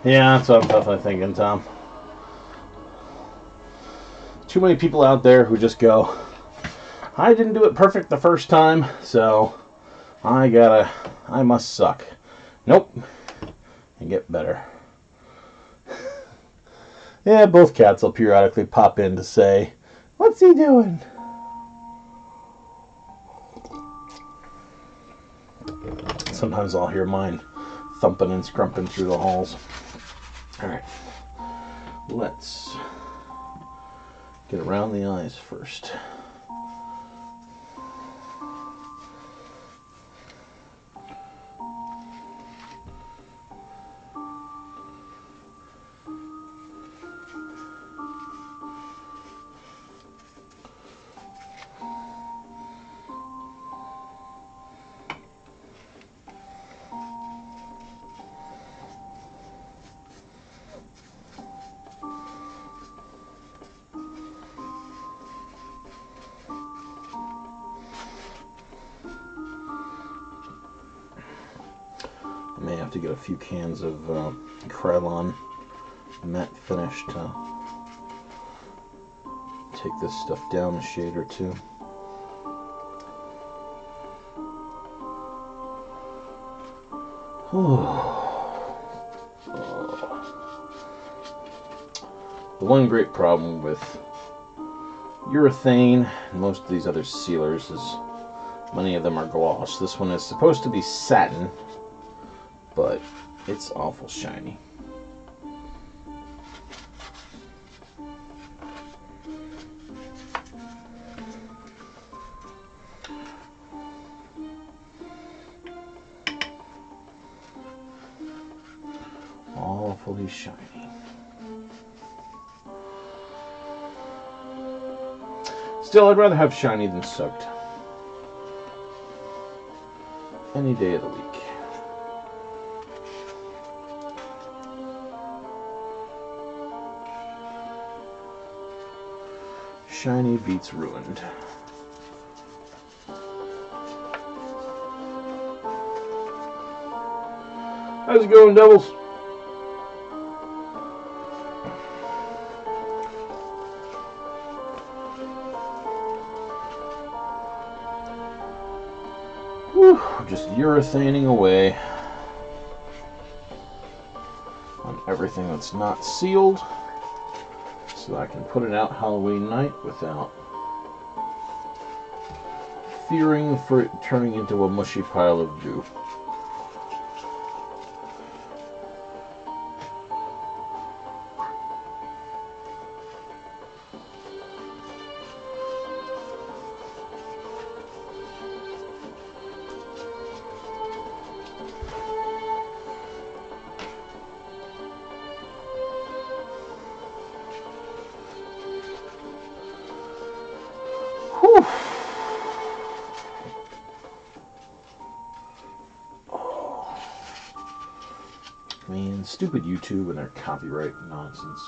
Speaker 1: Yeah, that's what I'm definitely thinking, Tom. Too many people out there who just go, I didn't do it perfect the first time, so I must suck. Nope. And get better. Yeah, both cats will periodically pop in to say, what's he doing? Sometimes I'll hear mine thumping and scrumping through the halls. Alright. Let's get around the eyes first. I may have to get a few cans of Krylon matte finish to take this stuff down a shade or two. The one great problem with urethane and most of these other sealers is many of them are gloss. This one is supposed to be satin, but it's awful shiny. Awfully shiny. Still, I'd rather have shiny than soaked. Any day of the week. Shiny beats ruined. How's it going, Devils? Whew, just urethaning away on everything that's not sealed so I can put it out Halloween night without fearing for it turning into a mushy pile of goo. Whew. Oh. Man, stupid YouTube and their copyright nonsense.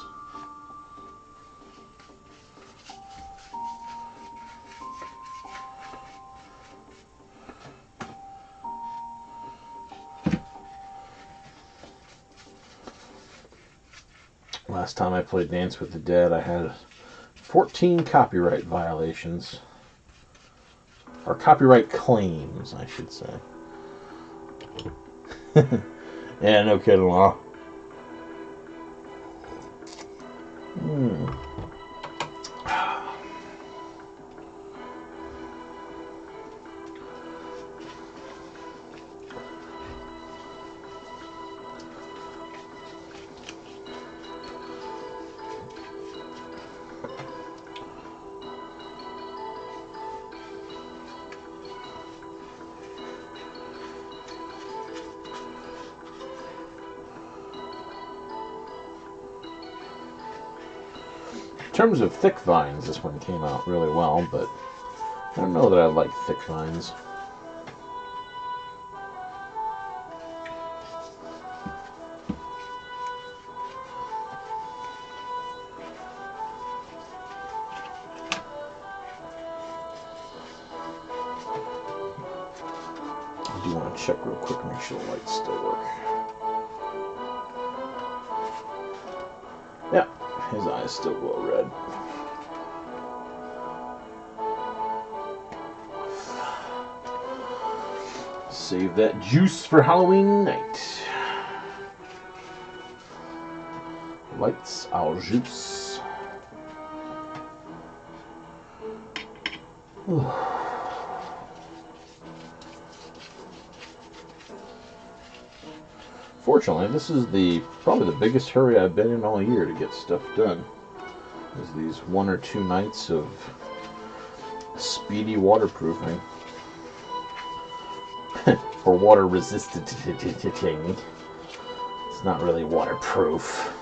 Speaker 1: Last time I played Dance with the Dead, I had 14 copyright violations. Or copyright claims, I should say. Yeah, no kidding, huh? In terms of thick vines, this one came out really well, but I don't know that I like thick vines. I do want to check real quick, make sure the lights still work. Yeah, his eyes still glow red. Save that juice for Halloween night. Lights au juice. Fortunately, this is probably the biggest hurry I've been in all year to get stuff done. Is these 1 or 2 nights of speedy waterproofing. Or water resistant. It's not really waterproof.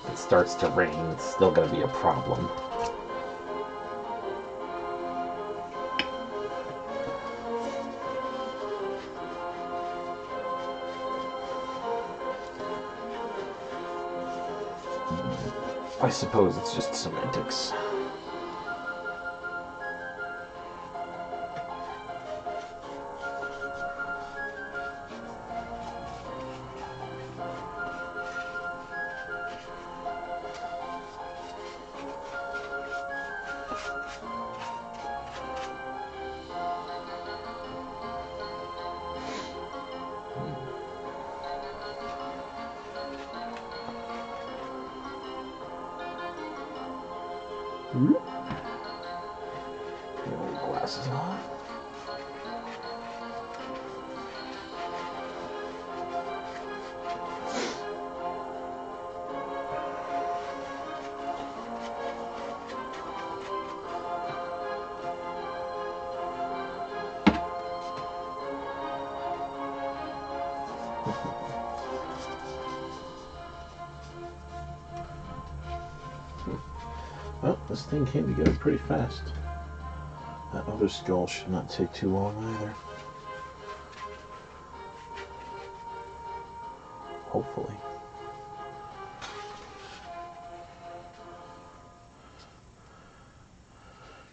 Speaker 1: If it starts to rain, it's still going to be a problem. I suppose it's just semantics. Put my glasses on. Well, this thing came together pretty fast. That other skull should not take too long either. Hopefully.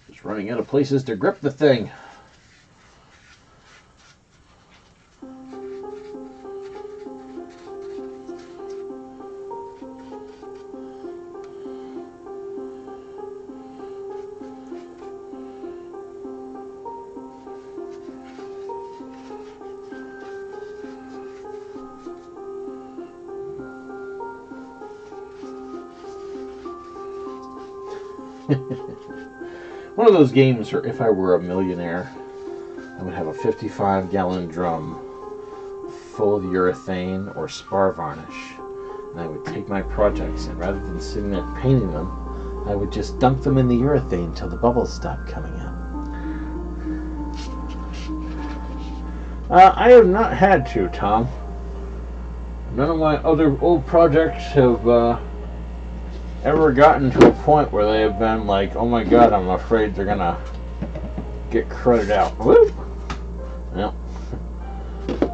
Speaker 1: Just running out of places to grip the thing. One of those games where if I were a millionaire, I would have a 55-gallon drum full of urethane or spar varnish, and I would take my projects, and rather than sitting there painting them, I would just dunk them in the urethane till the bubbles stopped coming out. I have not had to, Tom. None of my other old projects have ever gotten to a point where they have been like, oh my god, I'm afraid they're gonna get crudded out. Whoop! Well,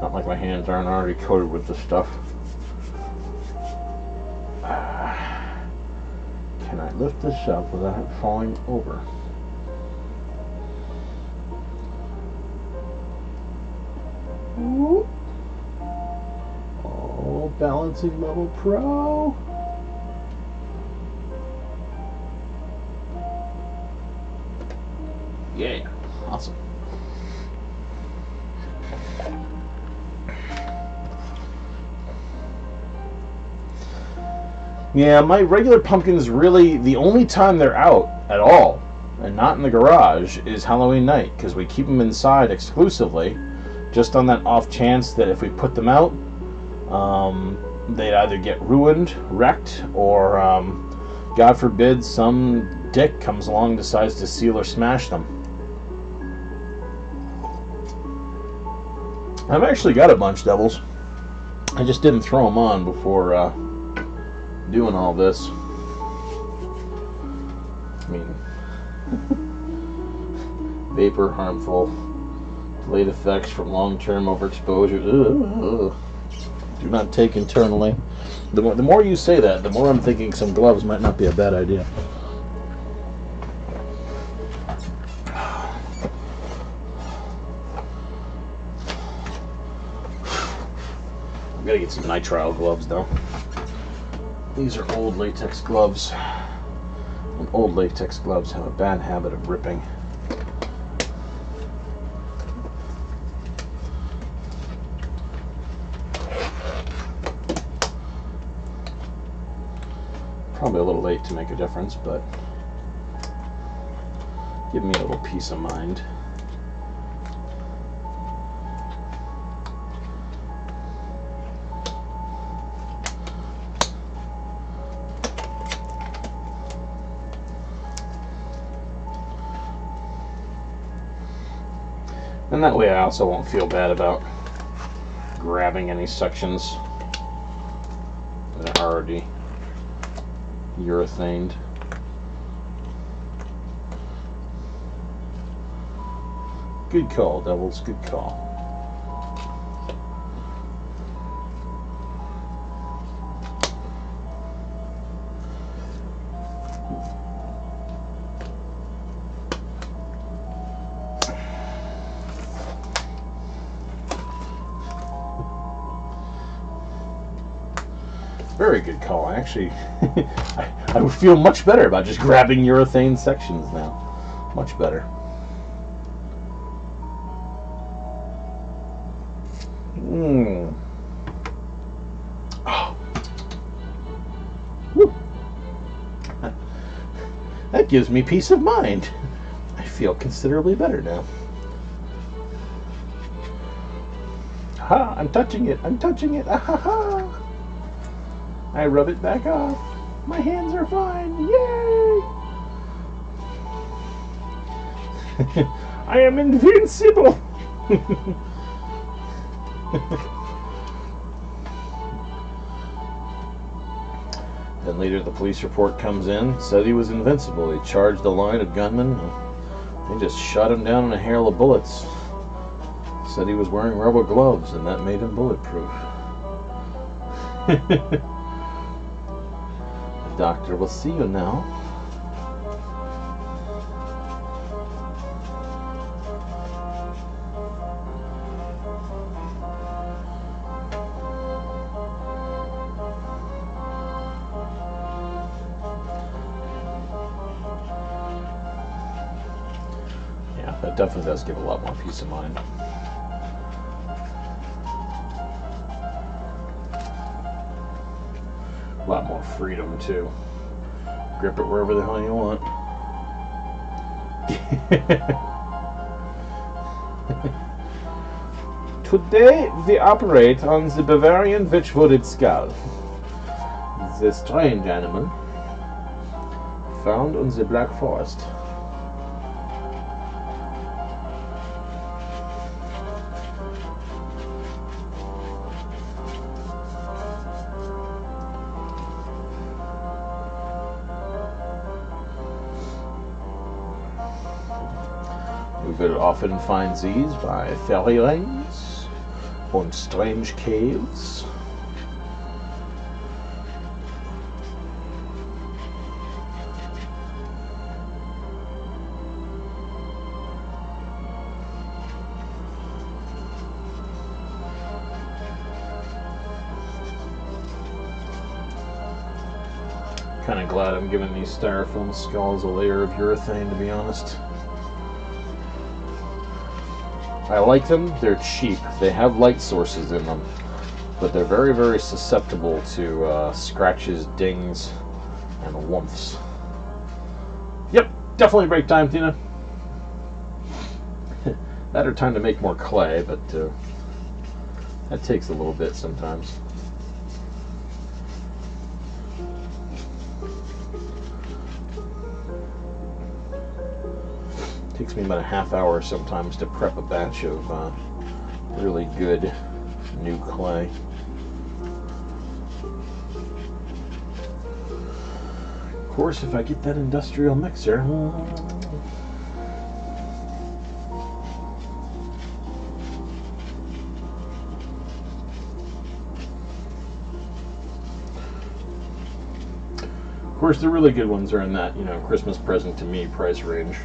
Speaker 1: not like my hands aren't already coated with the stuff. Can I lift this up without it falling over? Whoop. Oh, balancing level pro. Yeah, awesome. Yeah, my regular pumpkins really, the only time they're out at all, and not in the garage, is Halloween night, because we keep them inside exclusively, just on that off chance that if we put them out, they'd either get ruined, wrecked, or, God forbid, some dick comes along and decides to steal or smash them. I've actually got a bunch, Devils. I just didn't throw them on before doing all this. I mean, vapor harmful, delayed effects from long-term overexposure. Ugh. Do not take internally. The more you say that, the more I'm thinking some gloves might not be a bad idea. I've got to get some nitrile gloves though. These are old latex gloves, and old latex gloves have a bad habit of ripping. Probably a little late to make a difference, but give me a little peace of mind. And that way I also won't feel bad about grabbing any sections that are already urethaned. Good call, Devils, good call. Very good call. Actually, I would feel much better about just grabbing urethane sections now. Much better. Oh. Woo. That gives me peace of mind. I feel considerably better now. Ha! I'm touching it. I'm touching it. Ah, ha, ha. I rub it back off. My hands are fine. Yay! I am invincible. Then later the police report comes in, said he was invincible. He charged a line of gunmen. They just shot him down in a hail of bullets. Said he was wearing rubber gloves and that made him bulletproof. Doctor will see you now. Yeah, that definitely does give a lot more peace of mind. A lot more freedom too. Grip it wherever the hell you want. Today we operate on the Bavarian witch-wooded skull. The strange animal found in the Black Forest. We will often find these by fairy lanes and strange caves. Kind of glad I'm giving these styrofoam skulls a layer of urethane, to be honest. I like them. They're cheap. They have light sources in them, but they're very, very susceptible to scratches, dings, and whomps. Yep, definitely break time, Tina. That or time to make more clay, but that takes a little bit sometimes. Takes me about a half hour sometimes to prep a batch of really good new clay. Of course, if I get that industrial mixer. Of course, the really good ones are in that, Christmas present to me price range.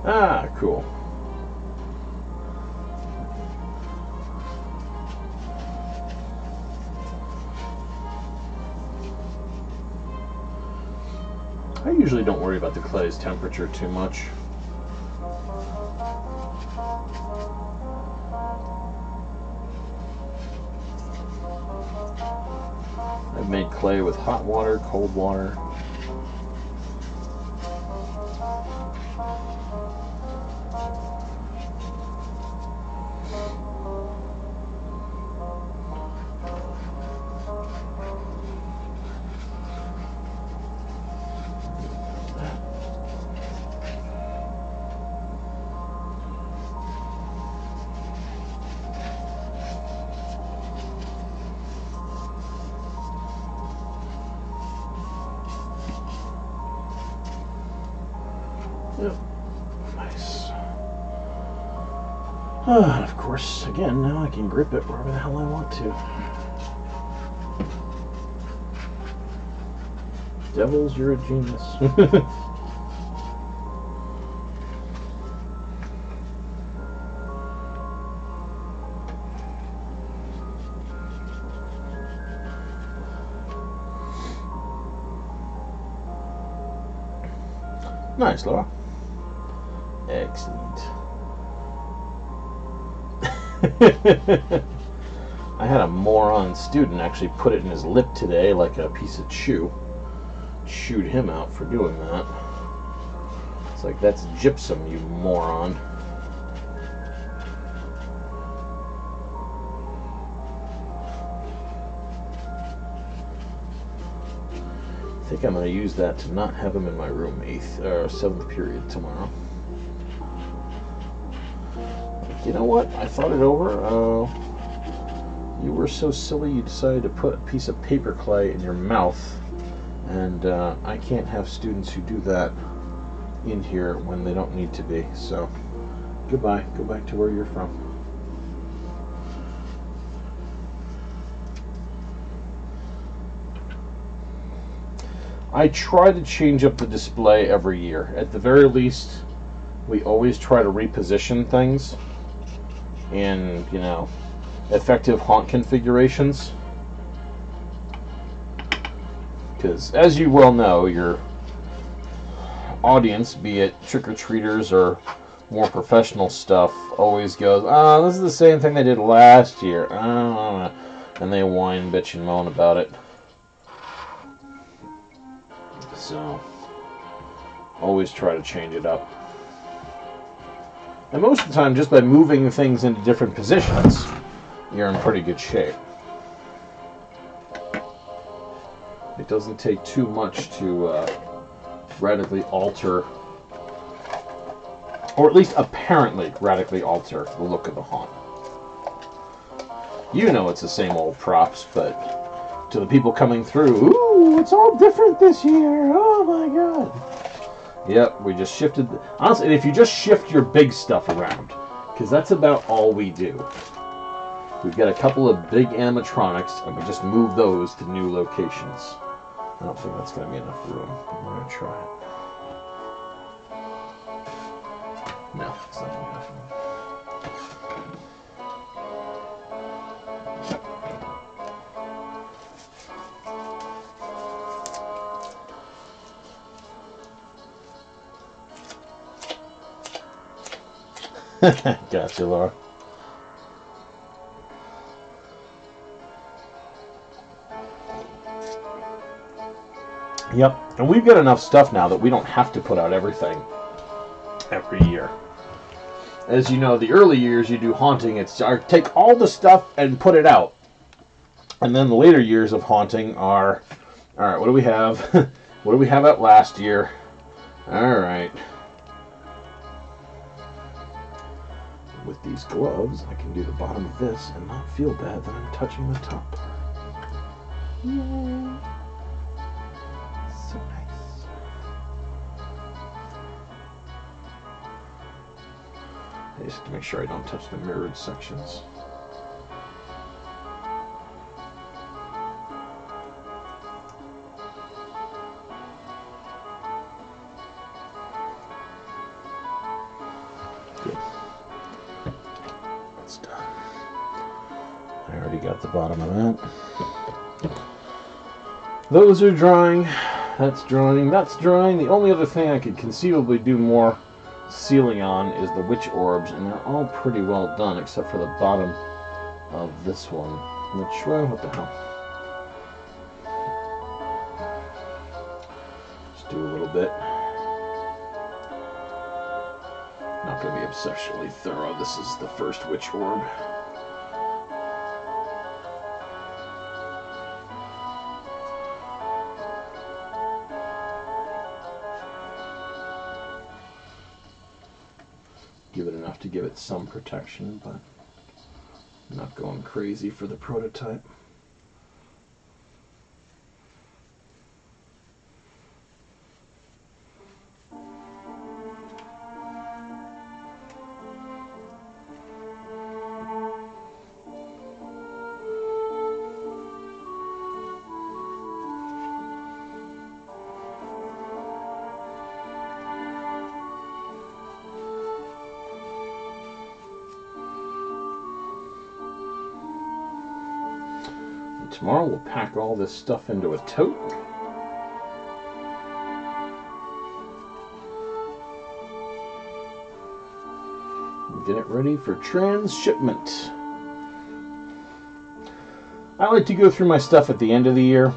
Speaker 1: Ah, cool. I usually don't worry about the clay's temperature too much. I've made clay with hot water, cold water. Yep. Nice. And of course, again, now I can grip it wherever the hell I want to. Devils, you're a genius. Nice, Laura. Excellent. I had a moron student actually put it in his lip today like a piece of chew. Chewed him out for doing that. It's like, that's gypsum, you moron. I think I'm going to use that to not have him in my room 7th period tomorrow. You know what? I thought it over. You were so silly you decided to put a piece of paper clay in your mouth, and I can't have students who do that in here when they don't need to be. So, goodbye. Go back to where you're from. I try to change up the display every year. At the very least, we always try to reposition things in, effective haunt configurations. Because, as you well know, your audience, be it trick-or-treaters or more professional stuff, always goes, "Oh, this is the same thing they did last year." And they whine, bitch, and moan about it. So, always try to change it up. And most of the time, just by moving things into different positions, you're in pretty good shape. It doesn't take too much to radically alter, or at least apparently radically alter, the look of the haunt. You know it's the same old props, but to the people coming through, ooh, it's all different this year. Oh my god. Yep, we just shifted. Honestly, if you just shift your big stuff around, because that's about all we do. We've got a couple of big animatronics, and we just move those to new locations. I don't think that's going to be enough room. I'm going to try it. No, it's not going to be enough room. Gotcha, Laura. Yep, and we've got enough stuff now that we don't have to put out everything every year. As you know, the early years you do haunting, it's take all the stuff and put it out. And then the later years of haunting are, all right, what do we have? What do we have out last year? All right. With these gloves, I can do the bottom of this and not feel bad that I'm touching the top. Yay. So nice. I just have to make sure I don't touch the mirrored sections. Good. That's done. I already got the bottom of that. Those are drying. That's drying. That's drying. The only other thing I could conceivably do more sealing on is the witch orbs, and they're all pretty well done except for the bottom of this one. Which, well, what the hell? Just do a little bit. Not going to be obsessionally thorough. This is the first witch orb. Give it enough to give it some protection, but not going crazy for the prototype. Tomorrow we'll pack all this stuff into a tote. And get it ready for transshipment. I like to go through my stuff at the end of the year.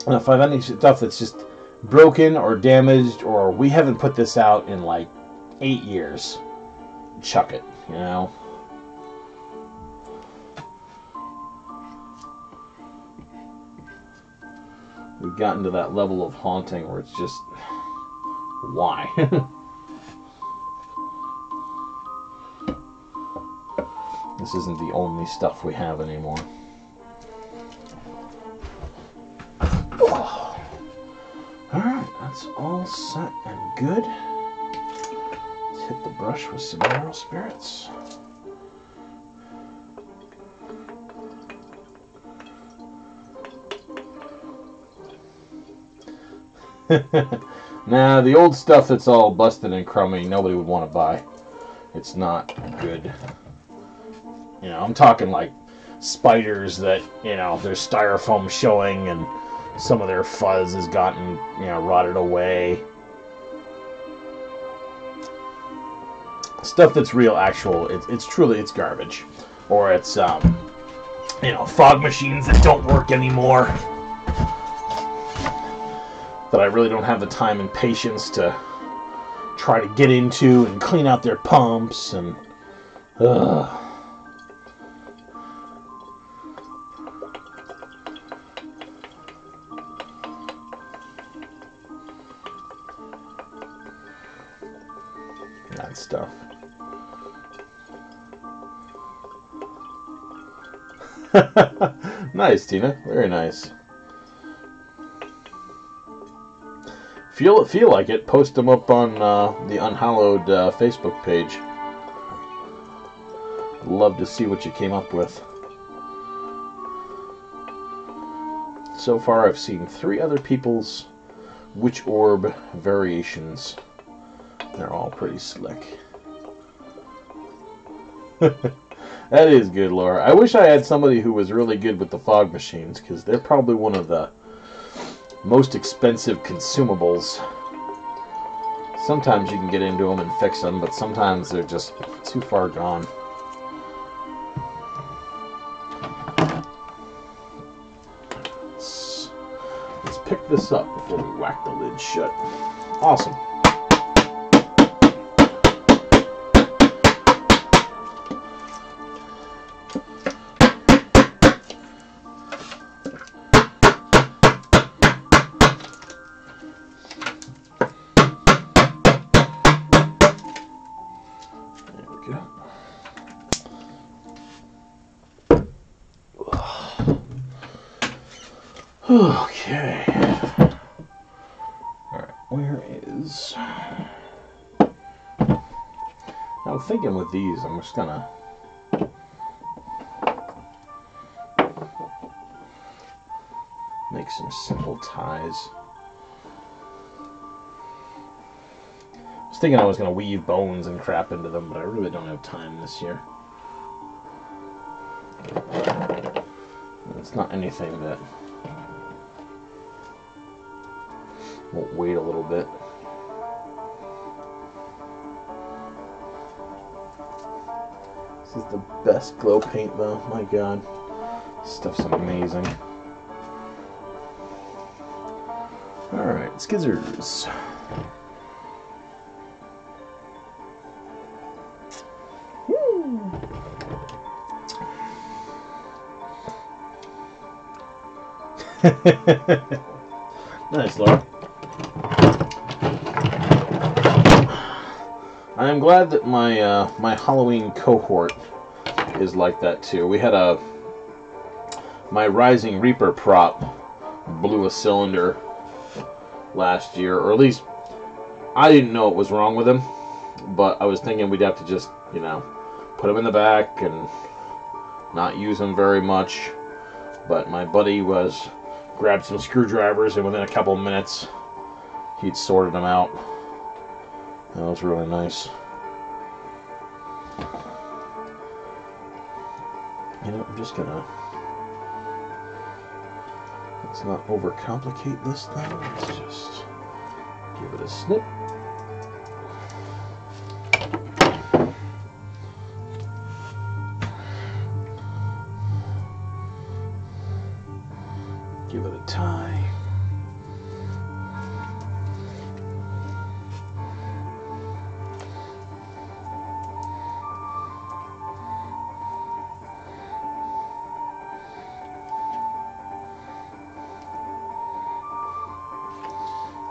Speaker 1: And if I have any stuff that's just broken or damaged, or we haven't put this out in like 8 years, chuck it, you know. We've gotten to that level of haunting where it's just, why? This isn't the only stuff we have anymore. Oh. Alright, that's all set and good. Let's hit the brush with some mineral spirits. Nah, the old stuff that's all busted and crummy, nobody would want to buy. It's not good. You know, I'm talking like spiders that, you know, there's styrofoam showing and some of their fuzz has gotten, you know, rotted away. Stuff that's real, actual, it's truly, it's garbage. Or it's, you know, fog machines that don't work anymore. That I really don't have the time and patience to try to get into and clean out their pumps and that stuff. Nice, Tina. Very nice. Feel like it, post them up on the Unhallowed Facebook page. Love to see what you came up with. So far I've seen 3 other people's witch orb variations. They're all pretty slick. That is good, Laura. I wish I had somebody who was really good with the fog machines, because they're probably one of the most expensive consumables. Sometimes you can get into them and fix them, but sometimes they're just too far gone. Let's pick this up before we whack the lid shut. Awesome. Okay. Alright, where is... I'm thinking with these, I'm just gonna... make some simple ties. I was thinking I was gonna weave bones and crap into them, but I really don't have time this year. It's not anything that won't wait a little bit. This is the best glow paint though, my god. This stuff's amazing. Alright, skizzers. Nice, Laura. I am glad that my my Halloween cohort is like that too. We had my Rising Reaper prop blew a cylinder last year, or at least I didn't know what was wrong with him, but I was thinking we'd have to just, you know, put him in the back and not use him very much. But my buddy grabbed some screwdrivers, and within a couple of minutes he'd sorted them out. That was really nice. You know, I'm just gonna... let's not overcomplicate this thing. Let's just give it a snip. Give it a tie.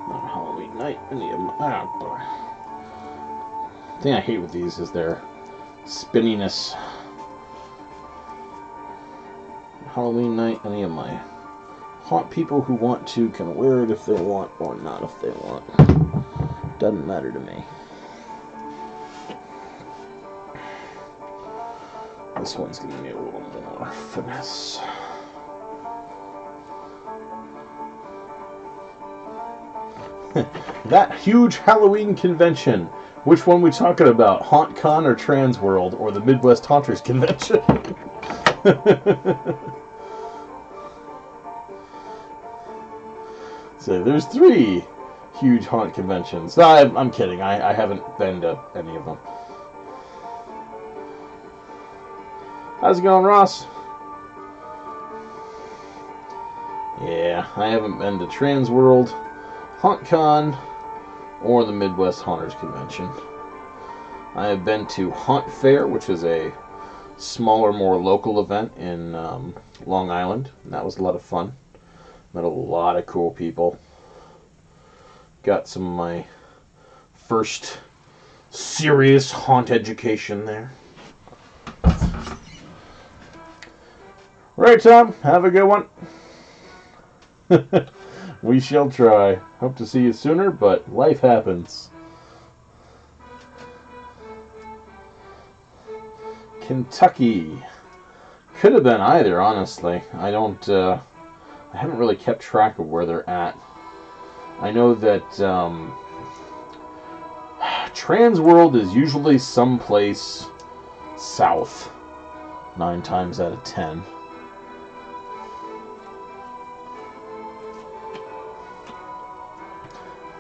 Speaker 1: Not Halloween night. The thing I hate with these is their spinniness. Halloween night, any of my haunt people who want to can wear it if they want, or not if they want. Doesn't matter to me. This one's gonna need a little more finesse. That huge Halloween convention. Which one we talking about? HauntCon or Transworld or the Midwest Haunters Convention? So there's 3 huge haunt conventions. No, I'm kidding. I haven't been to any of them. How's it going, Ross? Yeah, I haven't been to Transworld, HauntCon, or the Midwest Haunters Convention. I have been to Haunt Fair, which is a smaller, more local event in Long Island. And that was a lot of fun. Met a lot of cool people. Got some of my first serious haunt education there. Right, Tom. Have a good one. We shall try. Hope to see you sooner, but life happens. Kentucky. Could have been either, honestly. I haven't really kept track of where they're at. I know that Transworld is usually someplace south, 9 times out of 10.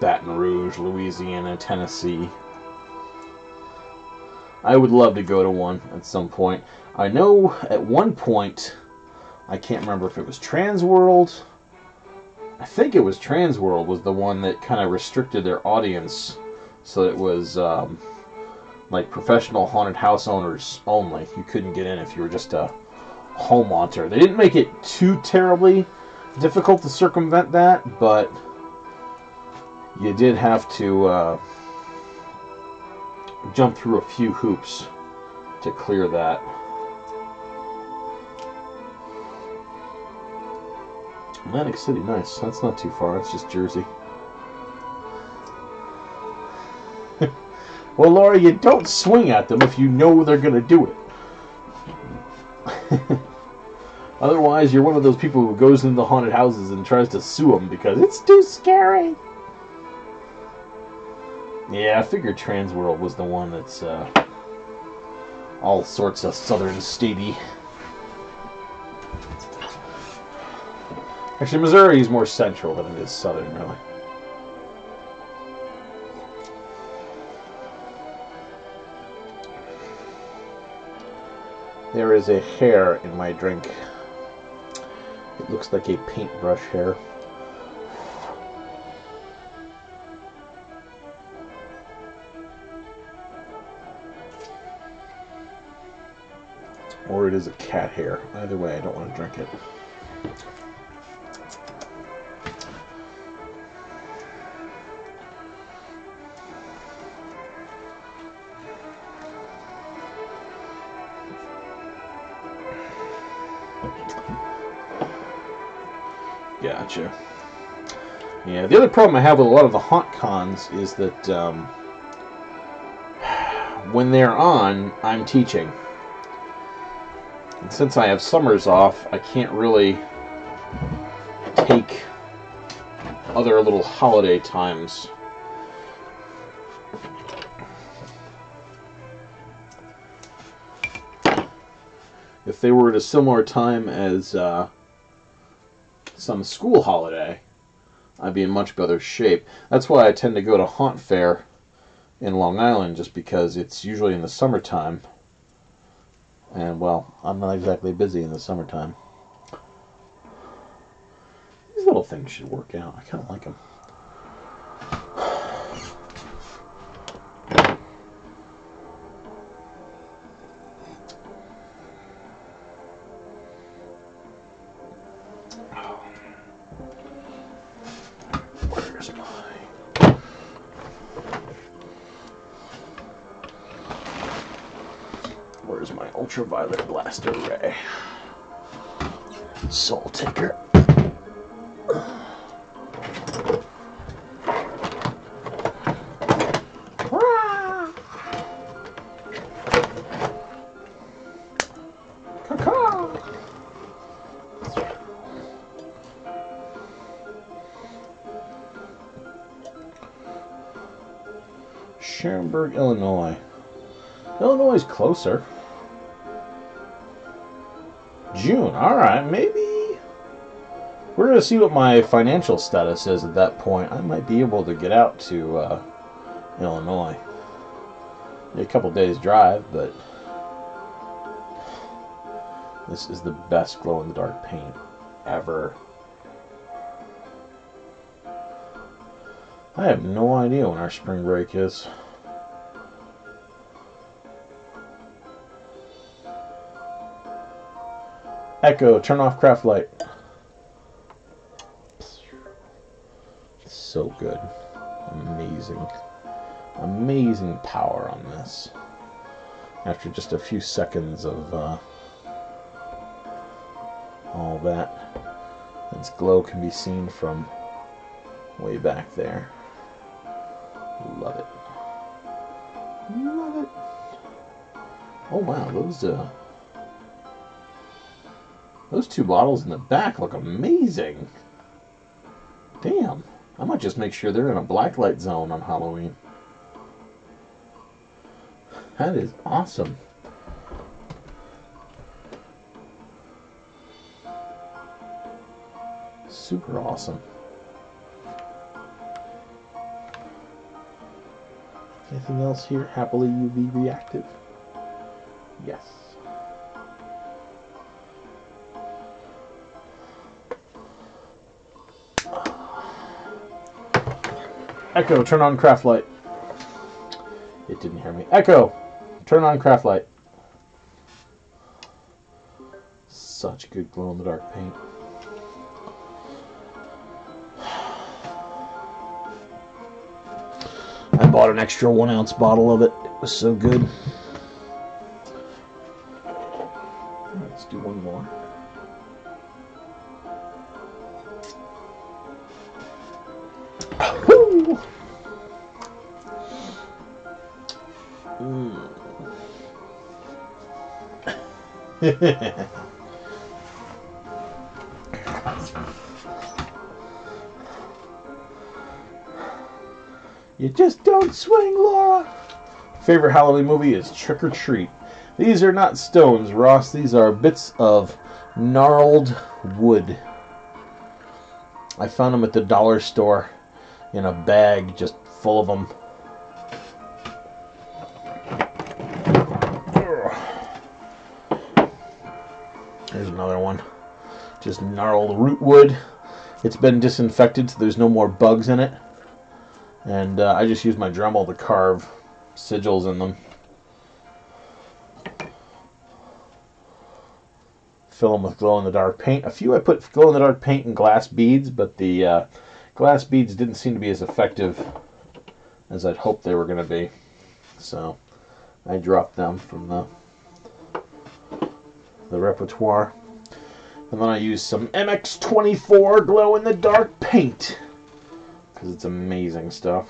Speaker 1: Baton Rouge, Louisiana, Tennessee. I would love to go to one at some point. I know at one point, I can't remember if it was Transworld. I think it was Transworld was the one that kind of restricted their audience, so it was like professional haunted house owners only. You couldn't get in if you were just a home haunter. They didn't make it too terribly difficult to circumvent that, but you did have to jump through a few hoops to clear that. Atlantic City, nice. That's not too far. It's just Jersey. Well, Laura, you don't swing at them if you know they're going to do it. Otherwise, you're one of those people who goes into the haunted houses and tries to sue them because it's too scary. Yeah, I figured Transworld was the one that's all sorts of southern statey. Actually, Missouri is more central than it is southern, really. There is a hair in my drink. It looks like a paintbrush hair. Or it is a cat hair. Either way, I don't want to drink it. Gotcha. Yeah, the other problem I have with a lot of the haunt cons is that when they're on, I'm teaching. And since I have summers off, I can't really take other little holiday times. If they were at a similar time as some school holiday, I'd be in much better shape. That's why I tend to go to Haunt Fair in Long Island, just because it's usually in the summertime. And, well, I'm not exactly busy in the summertime. These little things should work out. I kind of like them. Where's my ultraviolet blaster ray? Soul Taker. Schaumburg, Illinois. Illinois is closer. June. Alright, maybe we're going to see what my financial status is at that point. I might be able to get out to Illinois. A couple days drive, but this is the best glow-in-the-dark paint ever. I have no idea when our spring break is. Echo, turn off craft light. So good. Amazing. Amazing power on this. After just a few seconds of all that, its glow can be seen from way back there. Love it. Love it. Oh wow, those two bottles in the back look amazing. Damn. I might just make sure they're in a blacklight zone on Halloween. That is awesome. Super awesome. Anything else here? Happily UV reactive? Yes. Echo, turn on craft light. It didn't hear me. Echo, turn on craft light. Such good glow-in-the-dark paint. I bought an extra 1 ounce bottle of it. It was so good. Let's do one more. You just don't swing, Laura. Favorite Halloween movie is Trick or Treat. These are not stones, Ross. These are bits of gnarled wood. I found them at the dollar store in a bag just full of them. There's another one. Just gnarled root wood. It's been disinfected so there's no more bugs in it. And I just use my Dremel to carve sigils in them. Fill them with glow-in-the-dark paint. A few I put glow-in-the-dark paint and glass beads, but the glass beads didn't seem to be as effective as I'd hoped they were going to be. So I dropped them from the repertoire. And then I used some MX24 glow-in-the-dark paint, because it's amazing stuff.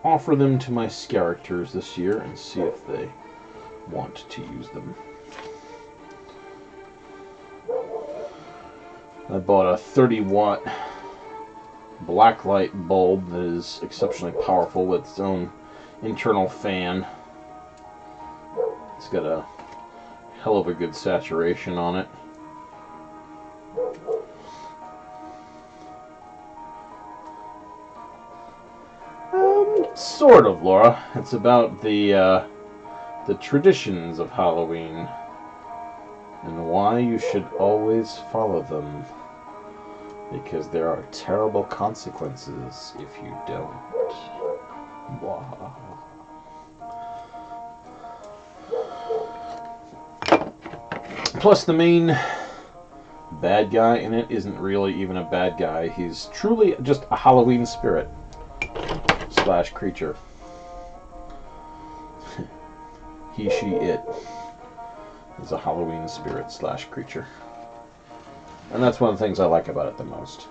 Speaker 1: Offer them to my characters this year and see if they want to use them. I bought a 30-watt blacklight bulb that is exceptionally powerful with its own internal fan. It's got a hell of a good saturation on it. Sort of, Laura. It's about the traditions of Halloween and why you should always follow them, because there are terrible consequences if you don't. Wow. Plus, the main bad guy in it isn't really even a bad guy. He's truly just a Halloween spirit / creature. He, she, it is a Halloween spirit / creature. And that's one of the things I like about it the most.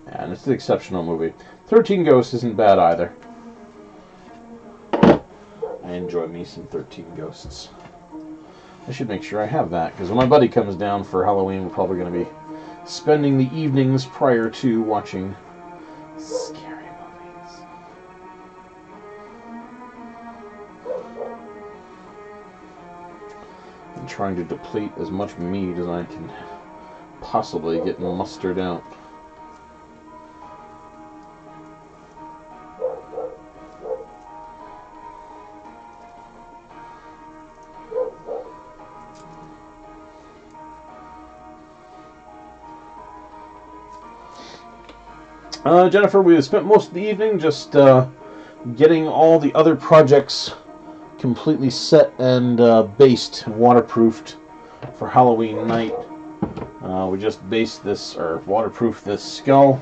Speaker 1: And it's an exceptional movie. 13 Ghosts isn't bad either. I enjoy me some 13 Ghosts. I should make sure I have that, because when my buddy comes down for Halloween, we're probably going to be spending the evenings prior to watching scary movies. I'm trying to deplete as much meat as I can possibly get mustered out. Jennifer, we have spent most of the evening just getting all the other projects completely set and based and waterproofed for Halloween night. We just based this, or waterproofed this skull.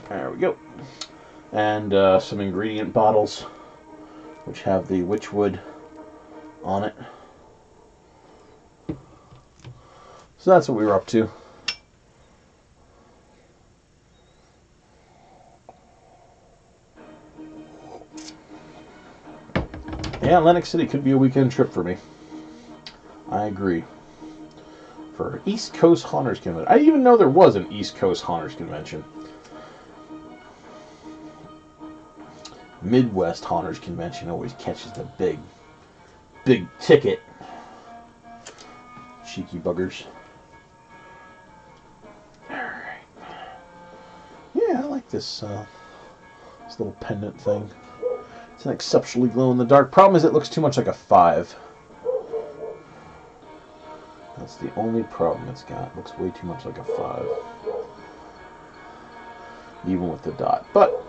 Speaker 1: There we go. And some ingredient bottles, which have the witchwood on it. So that's what we were up to. Yeah, Atlantic City could be a weekend trip for me. I agree. For East Coast Haunters Convention. I didn't even know there was an East Coast Haunters Convention. Midwest Haunters Convention always catches the big ticket. Cheeky buggers. Alright. Yeah, I like this little pendant thing. It's an exceptionally glow-in-the-dark. Problem is it looks too much like a 5. That's the only problem it's got. It looks way too much like a 5. Even with the dot. But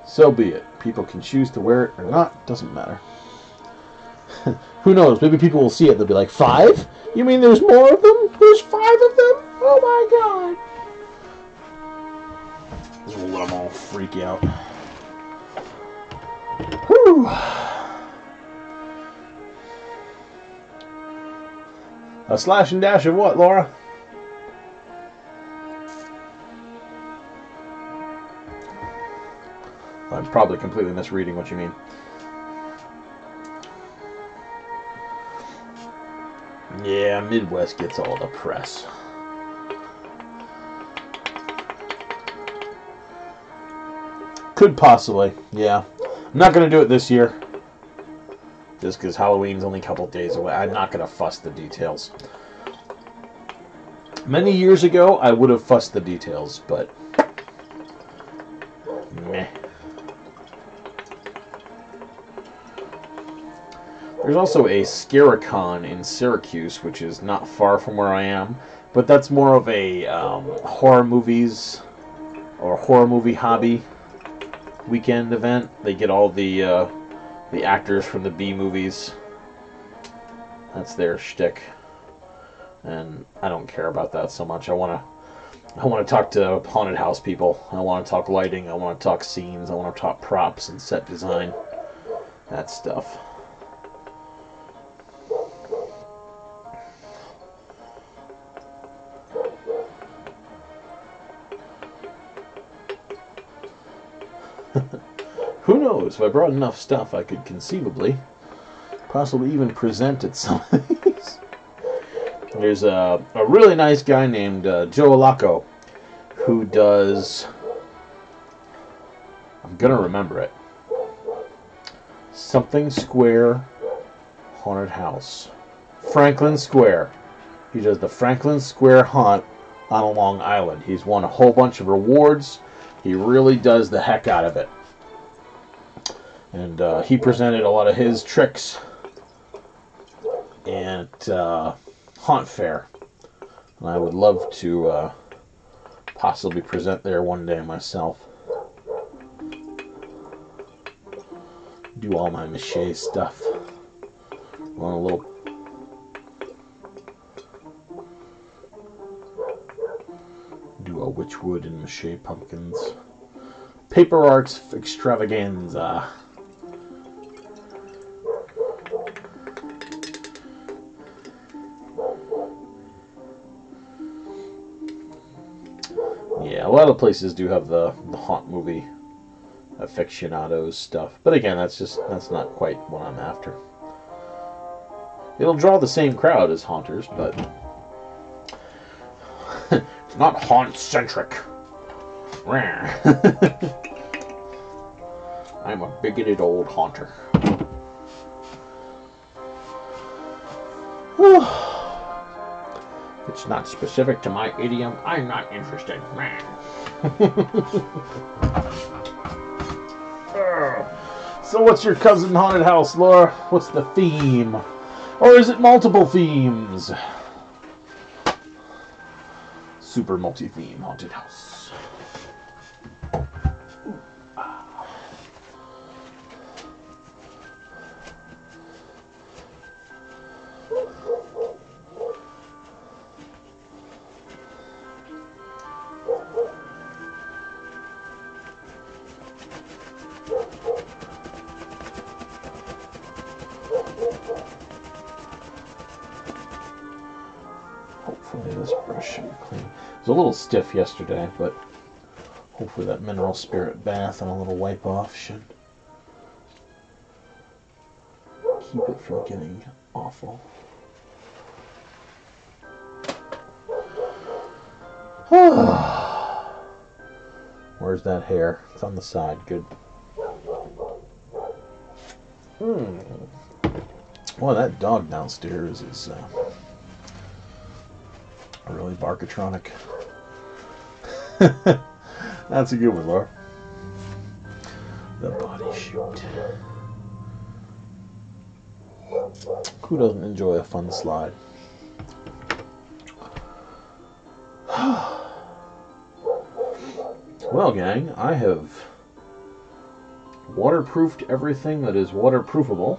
Speaker 1: so be it. People can choose to wear it or not. Doesn't matter. Who knows? Maybe people will see it. They'll be like, 5? You mean there's more of them? There's 5 of them? Oh my god. This will let them all freak out. Whew. A slash and dash of what, Laura? I'm probably completely misreading what you mean. Yeah, Midwest gets all the press. Could possibly, yeah. I'm not going to do it this year. Just because Halloween's only a couple days away. I'm not going to fuss the details. Many years ago, I would have fussed the details, but meh. There's also a Scaricon in Syracuse, which is not far from where I am, but that's more of a horror movies or horror movie hobby weekend event. They get all the actors from the B movies. That's their shtick, and I don't care about that so much. I want to talk to haunted house people. I want to talk lighting. I want to talk scenes. I want to talk props and set design. That stuff. Who knows? If I brought enough stuff, I could conceivably, possibly even present at some of these. There's a really nice guy named Joe Alaco who does, I'm going to remember it, something Square Haunted House. Franklin Square. He does the Franklin Square Haunt on Long Island. He's won a whole bunch of rewards. He really does the heck out of it. And he presented a lot of his tricks at Haunt Fair. And I would love to possibly present there one day myself. Do all my mache stuff. Want a little do a witchwood and mache pumpkins. Paper arts extravaganza. Yeah, a lot of places do have the haunt movie aficionados stuff, but again, that's not quite what I'm after. It'll draw the same crowd as haunters, but it's not haunt-centric. I'm a bigoted old haunter. It's not specific to my idiom. I'm not interested. So what's your cousin haunted house, Laura? What's the theme? Or is it multiple themes? Super multi-theme haunted house. was a little stiff yesterday, but hopefully that mineral spirit bath and a little wipe off should keep it from getting awful. Where's that hair? It's on the side. Good. Well, that dog downstairs is really barkatronic. That's a good one, Laura. The body shoot. Who doesn't enjoy a fun slide? Well, gang, I have waterproofed everything that is waterproofable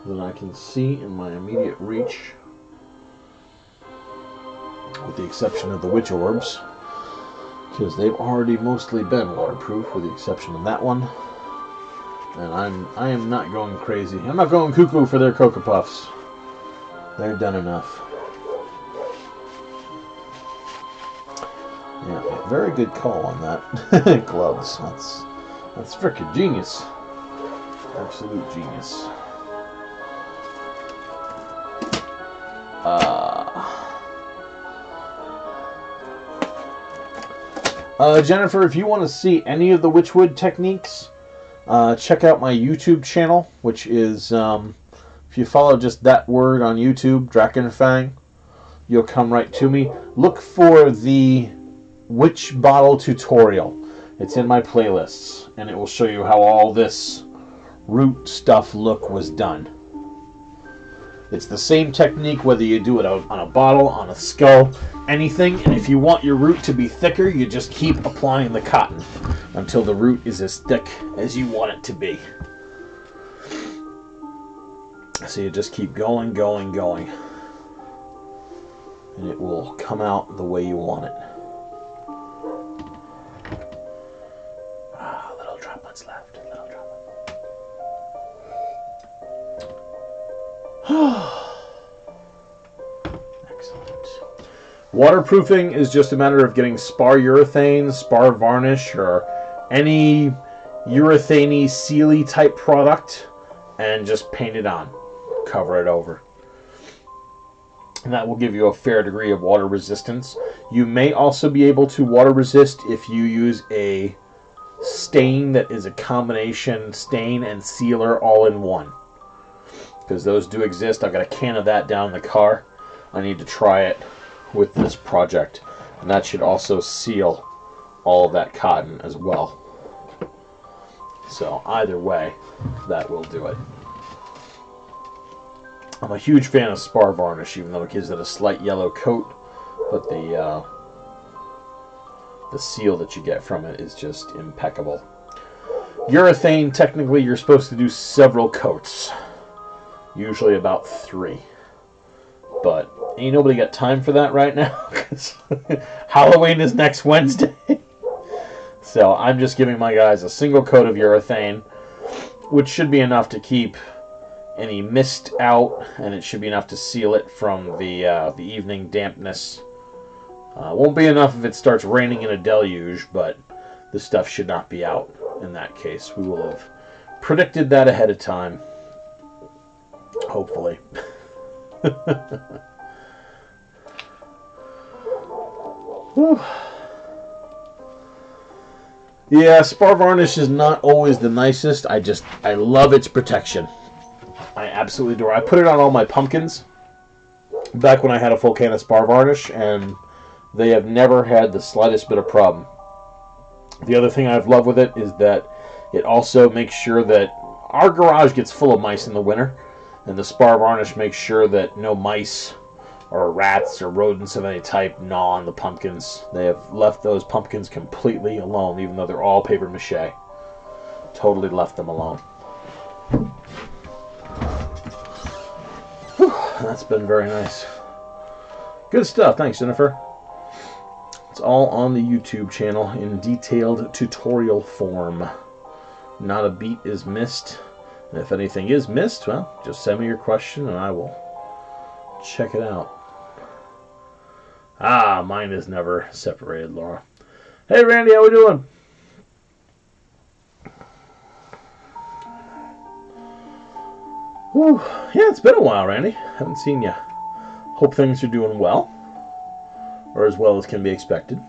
Speaker 1: that I can see in my immediate reach, with the exception of the witch orbs, because they've already mostly been waterproof, with the exception of that one. And I am not going crazy. I'm not going cuckoo for their Cocoa Puffs. They're done enough. Yeah, very good call on that. Gloves. That's frickin' genius. Absolute genius. Jennifer, if you want to see any of the Witchwood techniques, check out my YouTube channel, which is, if you follow just that word on YouTube, Drakenfang, you'll come right to me. Look for the Witch Bottle tutorial. It's in my playlists, and it will show you how all this root stuff look was done. It's the same technique whether you do it on a bottle, on a skull, anything, and if you want your root to be thicker, you just keep applying the cotton until the root is as thick as you want it to be. So you just keep going, going, going, and it will come out the way you want it. Little droplets left, little droplets. Excellent. Waterproofing is just a matter of getting spar urethane, spar varnish, or any urethane-y, sealy type product, and just paint it on. Cover it over. And that will give you a fair degree of water resistance. You may also be able to water resist if you use a stain that is a combination stain and sealer all in one. Because those do exist. I've got a can of that down in the car. I need to try it with this project. And that should also seal all of that cotton as well. So either way, that will do it. I'm a huge fan of spar varnish, even though it gives it a slight yellow coat. But the seal that you get from it is just impeccable. Urethane, technically, you're supposed to do several coats. Usually about 3. But ain't nobody got time for that right now, because Halloween is next Wednesday. So I'm just giving my guys a single coat of urethane, which should be enough to keep any mist out, and it should be enough to seal it from the evening dampness. Won't be enough if it starts raining in a deluge, but the stuff should not be out in that case. We will have predicted that ahead of time. Hopefully. Yeah, spar varnish is not always the nicest. I love its protection. I absolutely adore it. I put it on all my pumpkins back when I had a full can of spar varnish, and they have never had the slightest bit of problem. The other thing I've loved with it is that it also makes sure that our garage gets full of mice in the winter, and the spar varnish makes sure that no mice or rats or rodents of any type gnaw on the pumpkins. They have left those pumpkins completely alone, even though they're all paper mache. Totally left them alone. Whew, that's been very nice. Good stuff. Thanks, Jennifer. It's all on the YouTube channel in detailed tutorial form. Not a beat is missed. And if anything is missed, well, just send me your question and I will check it out. Ah, mine is never separated, Laura. Hey, Randy, how we doing? Whew. Yeah, it's been a while, Randy. Haven't seen you. Hope things are doing well. Or as well as can be expected.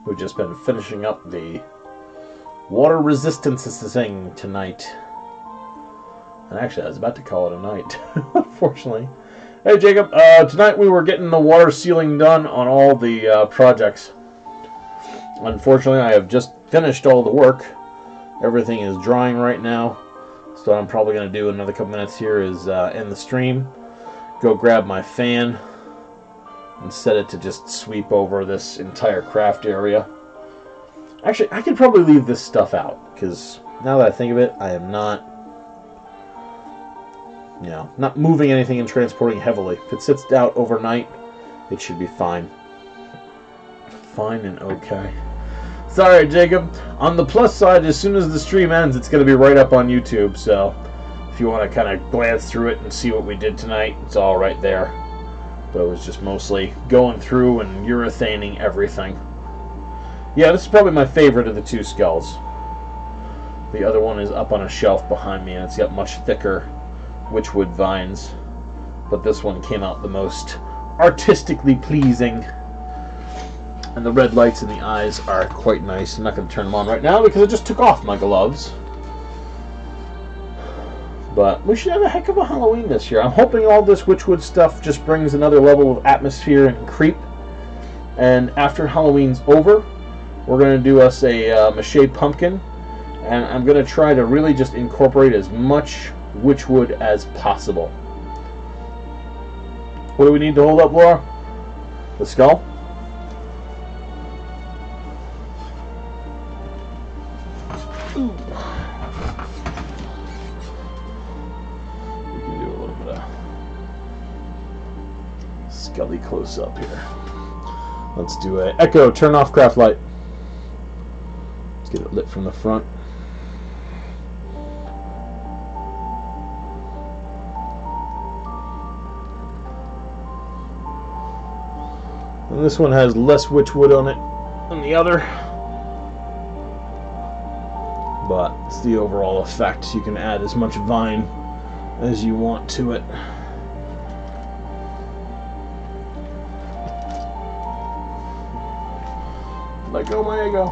Speaker 1: We've just been finishing up the water resistance thing tonight. And actually, I was about to call it a night, unfortunately. Hey, Jacob. Tonight we were getting the water sealing done on all the projects. Unfortunately, I have just finished all the work. Everything is drying right now. So what I'm probably going to do in another couple minutes here is end the stream. Go grab my fan and set it to just sweep over this entire craft area. Actually, I could probably leave this stuff out, because now that I think of it, I am not, not moving anything and transporting heavily. If it sits out overnight, it should be fine. Fine and okay. Sorry, Jacob. On the plus side, as soon as the stream ends, it's going to be right up on YouTube, so if you want to kind of glance through it and see what we did tonight, it's all right there. But it was just mostly going through and urethaning everything. Yeah, this is probably my favorite of the two skulls. The other one is up on a shelf behind me, and it's got much thicker witchwood vines. But this one came out the most artistically pleasing. And the red lights in the eyes are quite nice. I'm not going to turn them on right now because I just took off my gloves. But we should have a heck of a Halloween this year. I'm hoping all this witchwood stuff just brings another level of atmosphere and creep. And after Halloween's over, we're going to do us a mache pumpkin. And I'm going to try to really just incorporate as much witchwood as possible. What do we need to hold up, Laura? The skull? Scully close up here. Let's do a echo, turn off craft light. Let's get it lit from the front. And this one has less witchwood on it than the other. But it's the overall effect. You can add as much vine as you want to it. Let go my ego.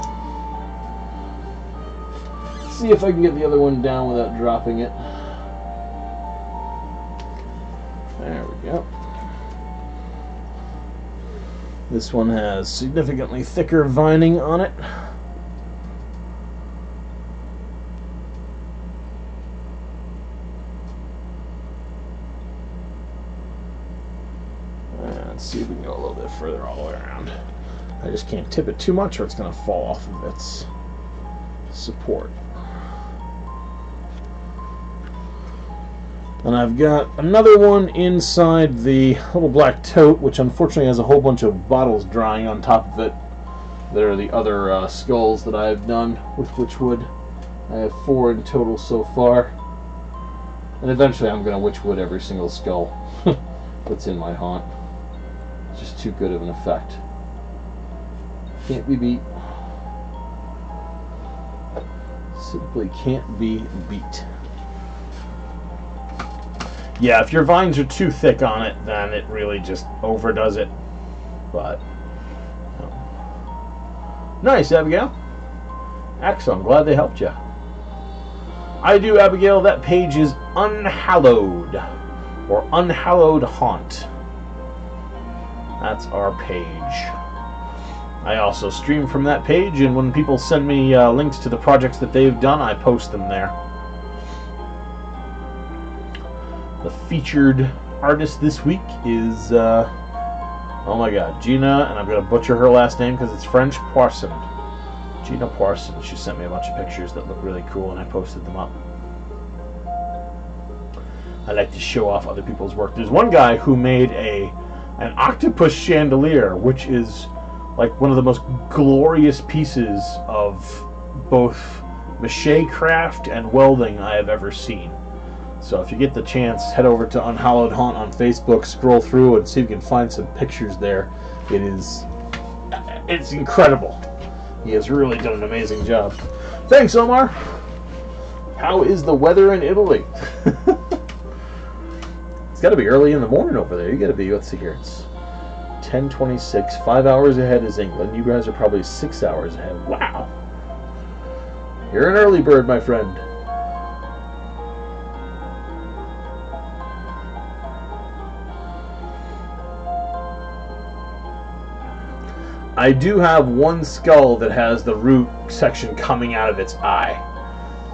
Speaker 1: See if I can get the other one down without dropping it. There we go. This one has significantly thicker vining on it. Let's see if we can go a little bit further all the way around. I just can't tip it too much or it's going to fall off of its support. And I've got another one inside the little black tote, which unfortunately has a whole bunch of bottles drying on top of it. There are the other skulls that I've done with witchwood. I have 4 in total so far. And eventually I'm going to witchwood every single skull that's in my haunt. It's just too good of an effect. Can't be beat. Simply can't be beat. Yeah, if your vines are too thick on it, then it really just overdoes it. But nice, Abigail. Excellent. Glad they helped you. I do, Abigail. That page is Unhallowed or Unhallowed Haunt. That's our page. I also stream from that page, and when people send me links to the projects that they've done, I post them there. The featured artist this week is, oh my god, Gina, and I'm going to butcher her last name because it's French, Poisson. Gina Poisson. She sent me a bunch of pictures that look really cool, and I posted them up. I like to show off other people's work. There's one guy who made an octopus chandelier, which is like one of the most glorious pieces of both mache craft and welding I have ever seen. So if you get the chance, head over to Unhallowed Haunt on Facebook, scroll through and see if you can find some pictures there. It's incredible. He has really done an amazing job. Thanks, Omar. How is the weather in Italy? It's got to be early in the morning over there. You got to be, let's see here, it's 10:26, 5 hours ahead is England. You guys are probably 6 hours ahead. Wow. You're an early bird, my friend. I do have one skull that has the root section coming out of its eye.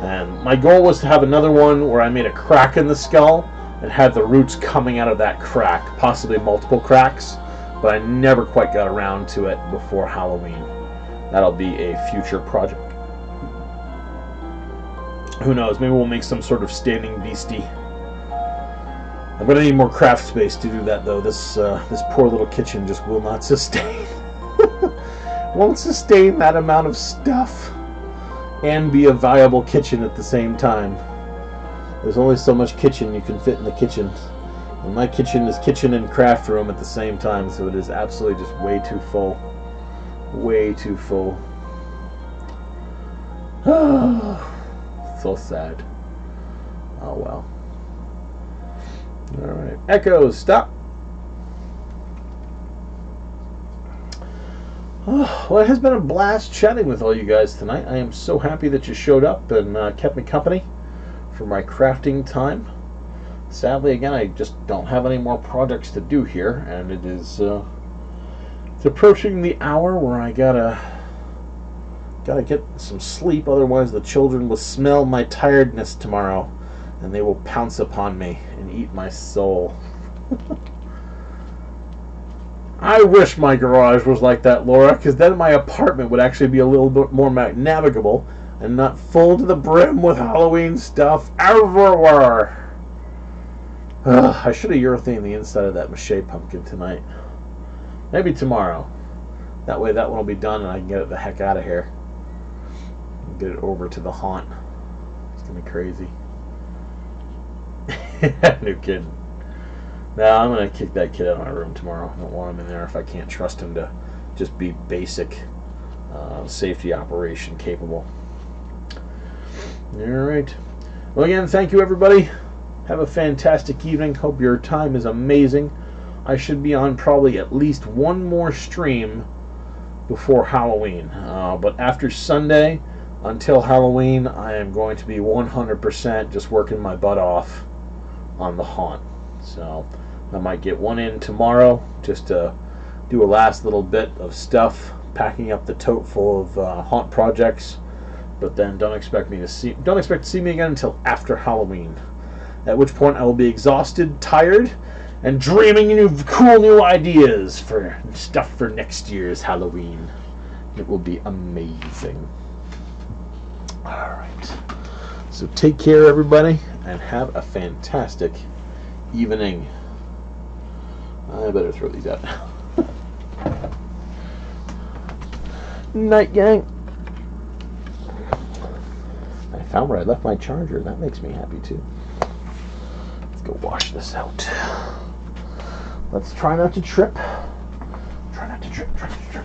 Speaker 1: And my goal was to have another one where I made a crack in the skull and had the roots coming out of that crack, possibly multiple cracks, but I never quite got around to it before Halloween. That'll be a future project. Who knows, maybe we'll make some sort of standing beastie. I'm going to need more craft space to do that, though. This poor little kitchen just will not sustain. Won't sustain that amount of stuff and be a viable kitchen at the same time. There's only so much kitchen you can fit in the kitchen. And my kitchen is kitchen and craft room at the same time, so it is absolutely just way too full. Way too full. So sad. Oh well. Alright. Echoes, stop! Well, it has been a blast chatting with all you guys tonight. I am so happy that you showed up and kept me company for my crafting time. Sadly, again, I just don't have any more projects to do here, and it is it's approaching the hour where I gotta get some sleep. Otherwise, the children will smell my tiredness tomorrow, and they will pounce upon me and eat my soul. I wish my garage was like that, Laura, because then my apartment would actually be a little bit more navigable and not full to the brim with Halloween stuff everywhere. I should have urethane the inside of that mache pumpkin tonight. Maybe tomorrow. That way that one will be done and I can get it the heck out of here. And get it over to the haunt. It's going to be crazy. No kidding. Now I'm going to kick that kid out of my room tomorrow. I don't want him in there if I can't trust him to just be basic safety operation capable. Alright. Well, again, thank you, everybody. Have a fantastic evening. Hope your time is amazing. I should be on probably at least one more stream before Halloween. But after Sunday, until Halloween, I am going to be 100% just working my butt off on the haunt. So I might get one in tomorrow just to do a last little bit of stuff, packing up the tote full of haunt projects. But then don't expect to see me again until after Halloween. At which point I will be exhausted, tired, and dreaming of cool new ideas for stuff for next year's Halloween. It will be amazing. Alright. So take care, everybody, and have a fantastic evening. I better throw these out now. Night, gang. I found where I left my charger. That makes me happy, too. Go wash this out. Let's try not to trip. Try not to trip, try not to trip.